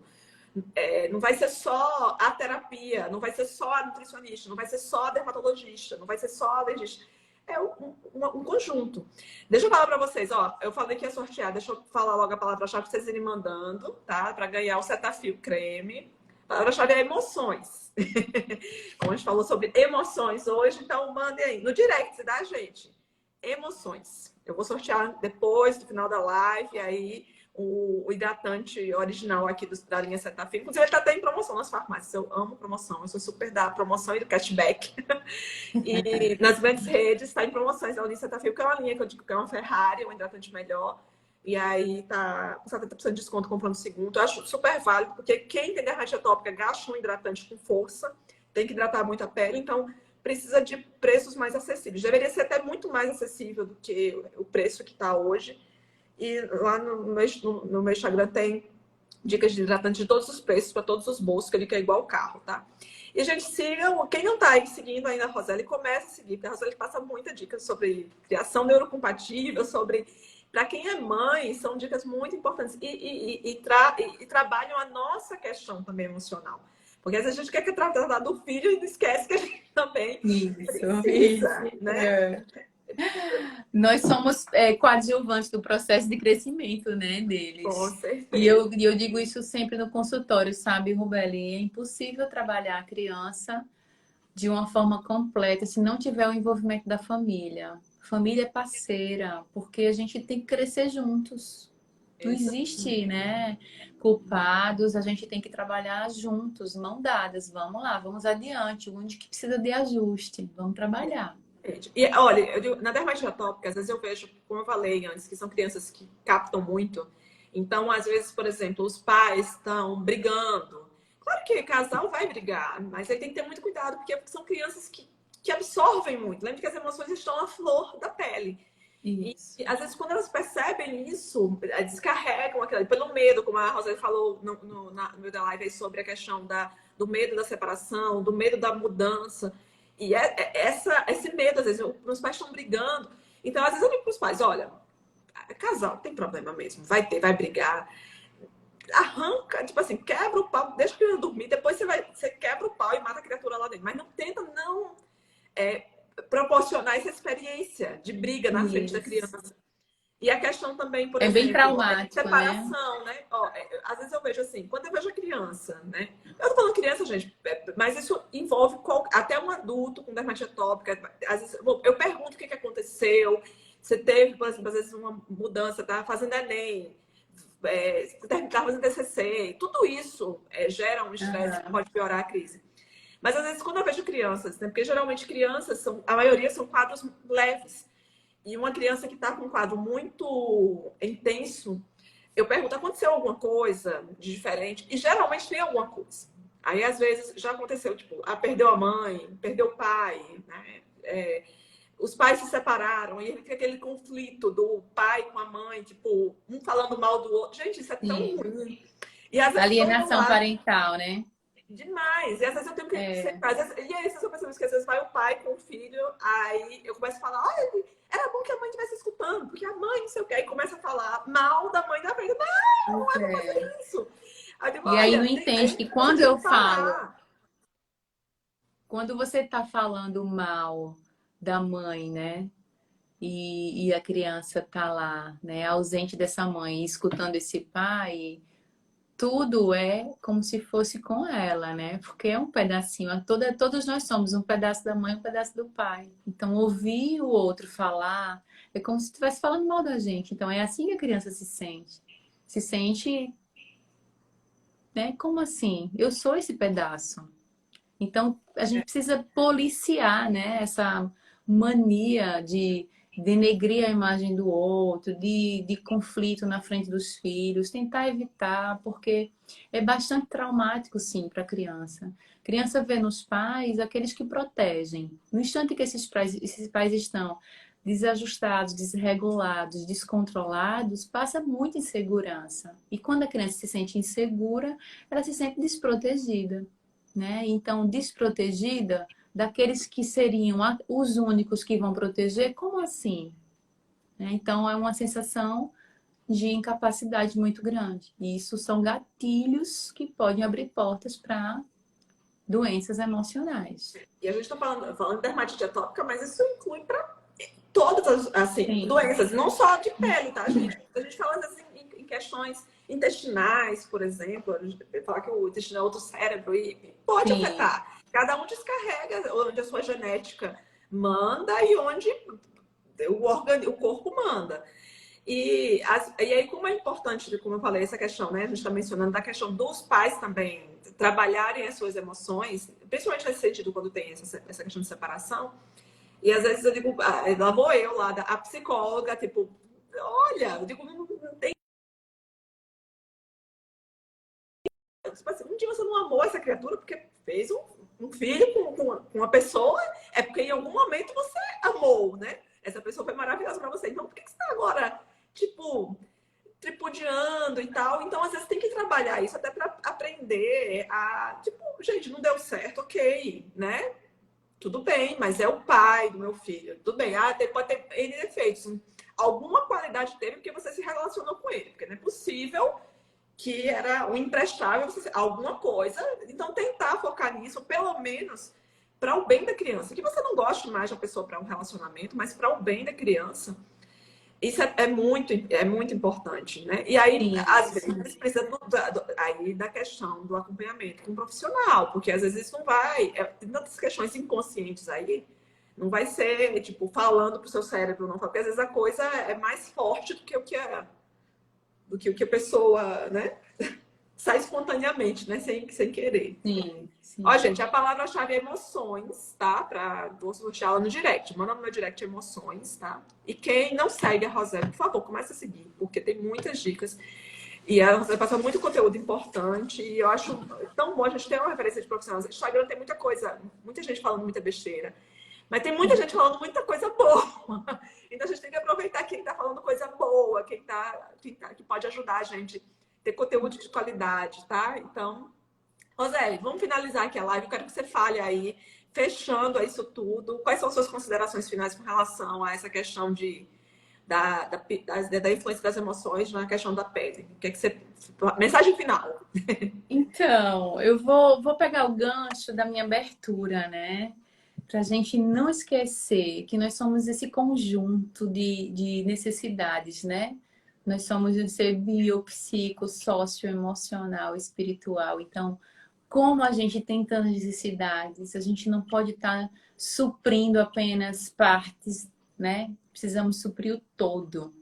Não vai ser só a terapia, não vai ser só a nutricionista, não vai ser só a dermatologista, não vai ser só a alergista. É um conjunto. Deixa eu falar para vocês, ó, eu falei que ia sortear, deixa eu falar logo a palavra-chave para vocês irem mandando, tá? Para ganhar o Cetaphil creme. A palavra-chave é emoções. Como a gente falou sobre emoções hoje, então mandem aí no direct da gente. Emoções. Eu vou sortear depois, no final da live, aí o hidratante original aqui da linha Cetaphil. Inclusive, ele está até em promoção nas farmácias. Eu amo promoção, eu sou super da promoção e do cashback. E nas grandes redes está em promoções da linha Cetaphil, que é uma linha que eu digo que é uma Ferrari, um hidratante melhor. E aí tá com 70% de desconto comprando o segundo. Eu acho super válido, porque quem tem dermatite atópica gasta um hidratante com força, tem que hidratar muito a pele, então precisa de preços mais acessíveis. Deveria ser até muito mais acessível do que o preço que está hoje. E lá no meu Instagram tem dicas de hidratante de todos os preços, para todos os bolsos, que ele quer igual o carro, tá? E a gente siga, quem não tá aí seguindo ainda a Roseli, comece a seguir, porque a Roseli passa muita dica sobre criação neurocompatível, sobre... Para quem é mãe, são dicas muito importantes. E trabalham a nossa questão também emocional. Porque às vezes a gente quer que tratar do filho e esquece que a gente também precisa, né? Nós somos coadjuvantes do processo de crescimento, né, deles. Com certeza. E eu digo isso sempre no consultório, sabe, Rubeli? É impossível trabalhar a criança de uma forma completa se não tiver o envolvimento da família. Família é parceira, porque a gente tem que crescer juntos. Não existe, né, culpados, a gente tem que trabalhar juntos, mão dadas. Vamos lá, vamos adiante. Onde que precisa de ajuste, vamos trabalhar. E olha, eu digo, na dermatite atópica, às vezes eu vejo, como eu falei antes, que são crianças que captam muito. Então, às vezes, por exemplo, os pais estão brigando. Claro que casal vai brigar, mas aí tem que ter muito cuidado, porque são crianças que absorvem muito. Lembre que as emoções estão à flor da pele. E às vezes, quando elas percebem isso, descarregam aquilo pelo medo, como a Roseli falou no meio da live aí sobre a questão do medo da separação, do medo da mudança. E esse medo, às vezes, meus pais estão brigando. Então, às vezes, eu digo para os pais: olha, casal tem problema mesmo, vai brigar. Arranca, tipo assim, quebra o pau, deixa a criança dormir, depois você quebra o pau e mata a criatura lá dentro. Mas não tenta proporcionar essa experiência de briga na frente da criança. E a questão também, por exemplo, bem traumático, separação, né? Às vezes eu vejo assim, quando eu vejo a criança, né? Eu tô falando criança, gente, mas isso envolve até um adulto com dermatite atópica. Às vezes eu pergunto o que aconteceu. Você teve, por exemplo, às vezes uma mudança, tá fazendo Enem, tá fazendo TCC. Tudo isso gera um estresse que pode piorar a crise. Mas às vezes quando eu vejo crianças, né? Porque geralmente crianças a maioria são quadros leves. e uma criança que está com um quadro muito intenso, eu pergunto, aconteceu alguma coisa de diferente? E geralmente tem alguma coisa. Aí, às vezes, já aconteceu, tipo, perdeu a mãe, perdeu o pai, né? Os pais se separaram e fica aquele conflito do pai com a mãe, tipo, um falando mal do outro. Gente, isso é tão Sim. ruim. E às vezes todo mundo Alienação lá, parental, né? demais. E às vezes eu tenho que É, sentar. E aí, vocês eu percebo que às vezes vai o pai com o filho, aí eu começo a falar, olha, era bom que a mãe estivesse escutando, porque a mãe, não sei o quê. Aí começa a falar mal da mãe da frente. Não, pois não é pra é. fazer isso. Aí eu digo, E aí não olha, entende que você quando tem eu que falo, parar. quando você está falando mal da mãe, né? E a criança tá lá, né? Ausente dessa mãe, escutando esse pai, tudo é como se fosse com ela, né? Porque é um pedacinho. Todos nós somos um pedaço da mãe, um pedaço do pai. Então, ouvir o outro falar é como se estivesse falando mal da gente. Então, é assim que a criança se sente. Se sente, né? Como assim? Eu sou esse pedaço. Então, a gente precisa policiar, né? Essa mania de denegrir a imagem do outro, de conflito na frente dos filhos, tentar evitar, porque é bastante traumático, sim, para a criança. A criança vê nos pais aqueles que protegem. No instante que esses pais estão desajustados, desregulados, descontrolados, passa muita insegurança. E quando a criança se sente insegura, ela se sente desprotegida, né? Então, desprotegida daqueles que seriam os únicos que vão proteger, como assim? Né? Então, é uma sensação de incapacidade muito grande. E isso são gatilhos que podem abrir portas para doenças emocionais. E a gente está falando de dermatite atópica, mas isso inclui para todas as assim, Sim, doenças, não só de pele, tá, gente? A gente fala assim, em questões intestinais, por exemplo, a gente fala que o intestino é outro cérebro e pode sim, afetar. Cada um descarrega onde a sua genética manda e onde o corpo manda. E aí, como é importante, como eu falei, essa questão, né? A gente está mencionando da questão dos pais também trabalharem as suas emoções, principalmente nesse sentido, quando tem essa questão de separação. E às vezes eu digo, lá vou eu lá, a psicóloga, tipo, olha, eu digo, não tem. Tipo assim, um dia você não amou essa criatura porque fez um filho com uma pessoa, é porque em algum momento você amou, né? Essa pessoa foi maravilhosa para você. Então, por que você está agora, tipo, tripudiando e tal? Então, às vezes tem que trabalhar isso até para aprender a, tipo, gente, não deu certo, ok, né? Tudo bem, mas é o pai do meu filho. Tudo bem, pode ter N defeitos. Alguma qualidade teve porque você se relacionou com ele. Porque não é possível que era um imprestável, alguma coisa. Então, tentar focar nisso, pelo menos para o bem da criança. Que você não goste mais de uma pessoa para um relacionamento, mas para o bem da criança. Isso é muito importante, né? E aí, sim, às vezes, precisa aí da questão do acompanhamento com um profissional, porque às vezes isso não vai. Tem tantas questões inconscientes aí, não vai ser, tipo, falando pro seu cérebro, não, porque às vezes a coisa é mais forte do que o que a pessoa, né? Sai espontaneamente, né? Sem querer. sim, Ó, sim. gente, a palavra-chave é emoções, tá? Vou deixar ela no direct. Manda no meu direct emoções, tá? E quem não segue a Rosé, por favor, comece a seguir, porque tem muitas dicas. E a Rosé passa muito conteúdo importante. E eu acho tão bom a gente ter uma referência de profissionais. O Instagram tem muita coisa, muita gente falando muita besteira. Mas tem muita gente falando muita coisa boa. Então a gente tem que aproveitar quem tá falando coisa boa, que pode ajudar a gente a ter conteúdo de qualidade, tá? Então. Roseli, vamos finalizar aqui a live. Eu quero que você fale aí, fechando isso tudo. Quais são suas considerações finais com relação a essa questão da influência das emoções na questão da pele? O que é que você. Mensagem final. Então, vou pegar o gancho da minha abertura, né? Para a gente não esquecer que nós somos esse conjunto de necessidades, né? Nós somos um ser biopsico, socioemocional, espiritual. Então, como a gente tem tantas necessidades, a gente não pode estar suprindo apenas partes, né? Precisamos suprir o todo.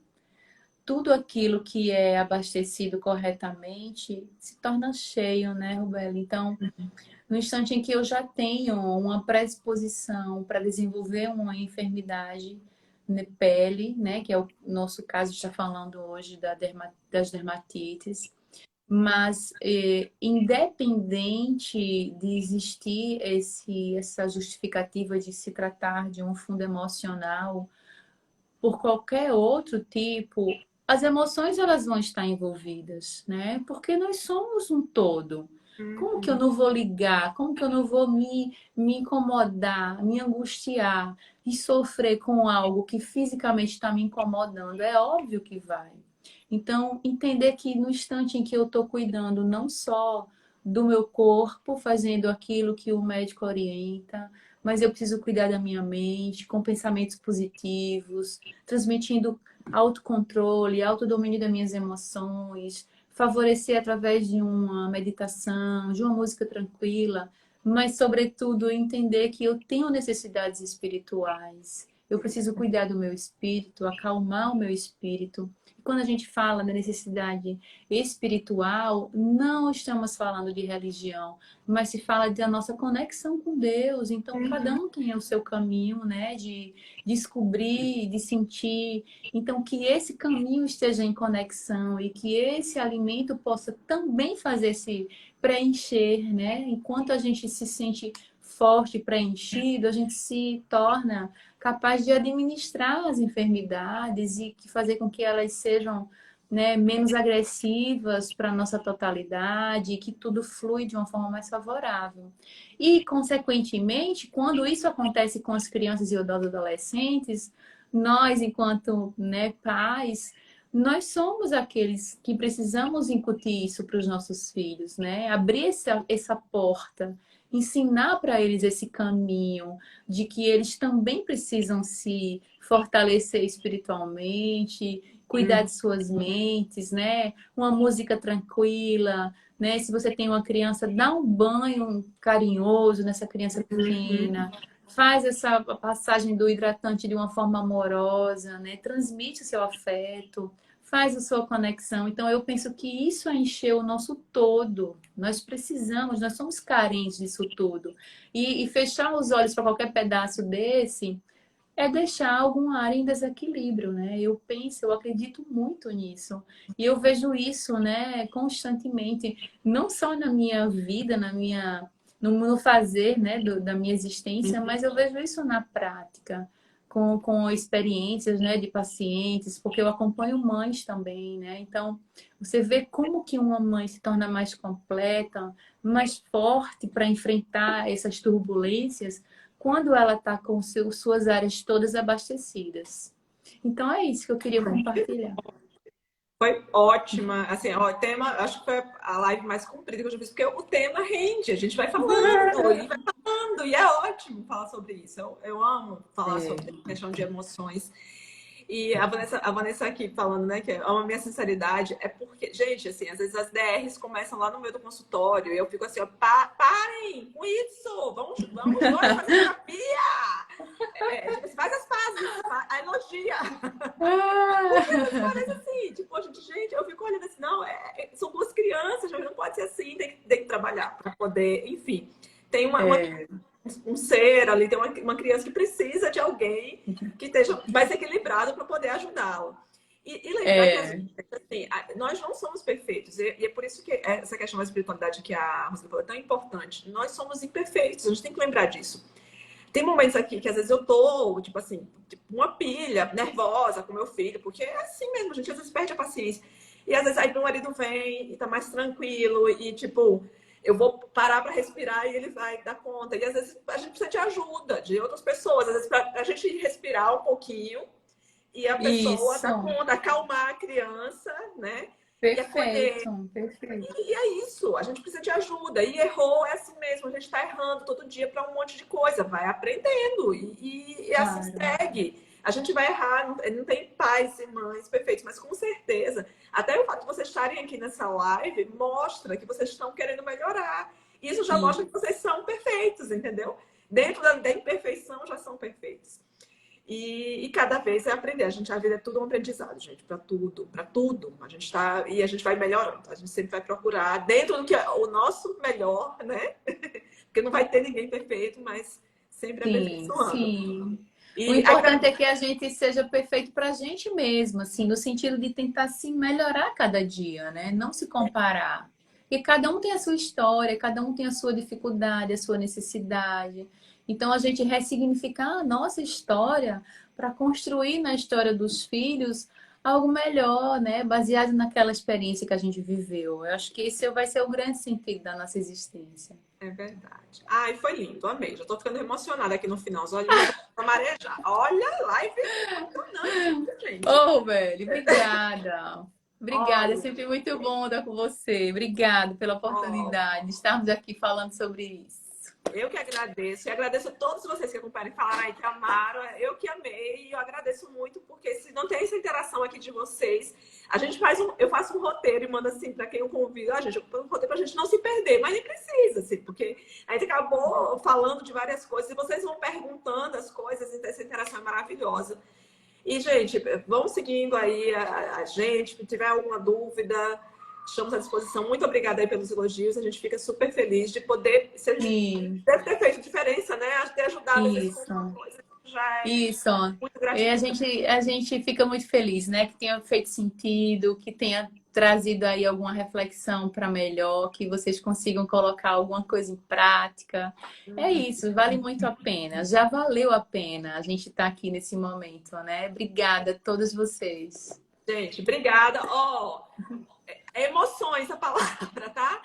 Tudo aquilo que é abastecido corretamente se torna cheio, né, Rubela? Então, no instante em que eu já tenho uma predisposição para desenvolver uma enfermidade, pele, né? Que é o nosso caso, está falando hoje das dermatites. Mas, independente de existir essa justificativa de se tratar de um fundo emocional, por qualquer outro tipo, as emoções elas vão estar envolvidas, né? Porque nós somos um todo. Como que eu Uhum. não vou ligar? Como que eu não vou me incomodar, me angustiar e sofrer com algo que fisicamente está me incomodando? É óbvio que vai. Então, entender que no instante em que eu estou cuidando não só do meu corpo, fazendo aquilo que o médico orienta, mas eu preciso cuidar da minha mente, com pensamentos positivos, transmitindo autocontrole, autodomínio das minhas emoções, favorecer através de uma meditação, de uma música tranquila, mas, sobretudo, entender que eu tenho necessidades espirituais. Eu preciso cuidar do meu espírito, acalmar o meu espírito. Quando a gente fala da necessidade espiritual, não estamos falando de religião, mas se fala da nossa conexão com Deus. Então, cada Uhum. um tem o seu caminho, né, de descobrir, de sentir. Então, que esse caminho esteja em conexão e que esse alimento possa também fazer se preencher, né? Enquanto a gente se sente forte, preenchido, a gente se torna capaz de administrar as enfermidades e fazer com que elas sejam, né, menos agressivas para a nossa totalidade, e que tudo flui de uma forma mais favorável. E, consequentemente, quando isso acontece com as crianças e os adolescentes, nós, enquanto, né, pais, nós somos aqueles que precisamos incutir isso para os nossos filhos, né? Abrir essa porta, ensinar para eles esse caminho de que eles também precisam se fortalecer espiritualmente, cuidar Uhum. de suas mentes, né? Uma música tranquila, né? Se você tem uma criança, dá um banho carinhoso nessa criança Uhum. pequena, faz essa passagem do hidratante de uma forma amorosa, né? Transmite o seu afeto, faz a sua conexão. Então, eu penso que isso é encher o nosso todo. Nós precisamos, nós somos carentes disso tudo. E fechar os olhos para qualquer pedaço desse é deixar alguma área em desequilíbrio, né? Eu penso, eu acredito muito nisso. E eu vejo isso, né, constantemente, não só na minha vida, no fazer, né, da minha existência, mas eu vejo isso na prática, com experiências, né, de pacientes, porque eu acompanho mães também, né? Então, você vê como que uma mãe se torna mais completa, mais forte para enfrentar essas turbulências, quando ela está com suas áreas todas abastecidas. Então é isso que eu queria compartilhar. Foi ótima, assim, ó, o tema, acho que foi a live mais comprida que eu já fiz, porque o tema rende, a gente vai falando, e é ótimo falar sobre isso. Eu amo falar É, sobre a questão de emoções. E a Vanessa aqui falando, né, que ama a minha sinceridade, é porque, gente, assim, às vezes as DRs começam lá no meio do consultório e eu fico assim, ó, parem com isso, vamos dois fazer terapia! Tipo, assim, faz as pazes, a elogia. Porque às vezes parece assim, tipo, a gente, eu fico olhando assim, não, são duas crianças, mas não pode ser assim, tem que trabalhar para poder, enfim. Tem é, um ser ali, tem uma criança que precisa de alguém que esteja mais equilibrado para poder ajudá-lo. E lembrar que é, assim, nós não somos perfeitos. E é por isso que essa questão da espiritualidade que a Rosana falou é tão importante. Nós somos imperfeitos, a gente tem que lembrar disso. Tem momentos aqui que às vezes eu tô, tipo assim, tipo uma pilha, nervosa com meu filho, porque é assim mesmo, a gente às vezes perde a paciência. E às vezes aí meu marido vem e tá mais tranquilo e tipo, eu vou parar para respirar e ele vai dar conta. E às vezes a gente precisa de ajuda de outras pessoas, às vezes para a gente respirar um pouquinho e a pessoa dar isso. conta, acalmar a criança, né? E acolher. Perfeito, perfeito. E é isso, a gente precisa de ajuda. E errou é assim mesmo, a gente está errando todo dia para um monte de coisa, vai aprendendo e assim Claro. segue. A gente vai errar, não tem pais e mães perfeitos, mas com certeza, até o fato de vocês estarem aqui nessa live mostra que vocês estão querendo melhorar. Isso já mostra que Isso. vocês são perfeitos, entendeu? Dentro da imperfeição já são perfeitos. E cada vez é aprender. A vida é tudo um aprendizado, gente, para tudo, para tudo. A gente tá e a gente vai melhorando. A gente sempre vai procurar dentro do que é o nosso melhor, né? Porque não vai ter ninguém perfeito, mas sempre Sim, aperfeiçoando. sim. O importante é que a gente seja perfeito para a gente mesmo, assim, no sentido de tentar se melhorar cada dia, né? Não se comparar. E cada um tem a sua história, cada um tem a sua dificuldade, a sua necessidade. Então, a gente ressignificar a nossa história para construir na história dos filhos algo melhor, né? Baseado naquela experiência que a gente viveu. Eu acho que esse vai ser o grande sentido da nossa existência. É verdade. Ai, foi lindo, amei. Já tô ficando emocionada aqui no final. Os olhinhos vão marejar. Olha, live emocionante, gente. Ô, velho, obrigada. Obrigada, olha, é sempre muito bom estar com você. Obrigada pela oportunidade de estarmos aqui falando sobre isso. Eu que agradeço. E agradeço a todos vocês que acompanharam e falaram aí que amaram. Eu que amei. E eu agradeço muito, porque se não tem essa interação aqui de vocês, a gente eu faço um roteiro e mando assim para quem eu convido. Gente, eu faço um roteiro pra gente não se perder, mas nem precisa, assim, porque a gente acabou falando de várias coisas e vocês vão perguntando as coisas, então essa interação é maravilhosa. E, gente, vamos seguindo aí a gente. Se tiver alguma dúvida, estamos à disposição. Muito obrigada aí pelos elogios. A gente fica super feliz de poder... Deve ter feito diferença, né? Acho que ter ajudado alguma coisa já é isso. Muito gratificante. E a gente fica muito feliz, né? Que tenha feito sentido, que tenha trazido aí alguma reflexão para melhor, que vocês consigam colocar alguma coisa em prática. É isso, vale muito a pena. Já valeu a pena a gente estar aqui nesse momento, né? Obrigada a todos vocês. Gente, obrigada. Emoções a palavra, tá?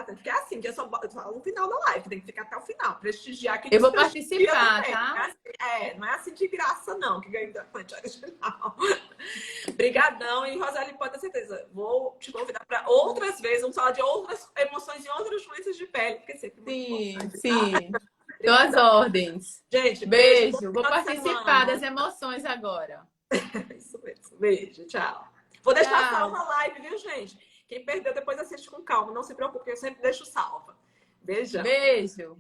Porque é assim, que eu só falo no final da live, tem que ficar até o final, prestigiar quem eu vou participar, também, tá? Não é assim de graça, não, que ganha diamante original. Obrigadão, e Roseli, pode ter certeza, vou te convidar para outras vezes, vamos falar de outras emoções e outras doenças de pele, porque sempre muito sim. Tô às ordens. Gente, beijo. Vou participar das emoções agora. Isso mesmo. Beijo, tchau. Vou deixar salva a live, viu, gente? Quem perdeu, depois assiste com calma. Não se preocupe, eu sempre deixo salva. Beijão. Beijo.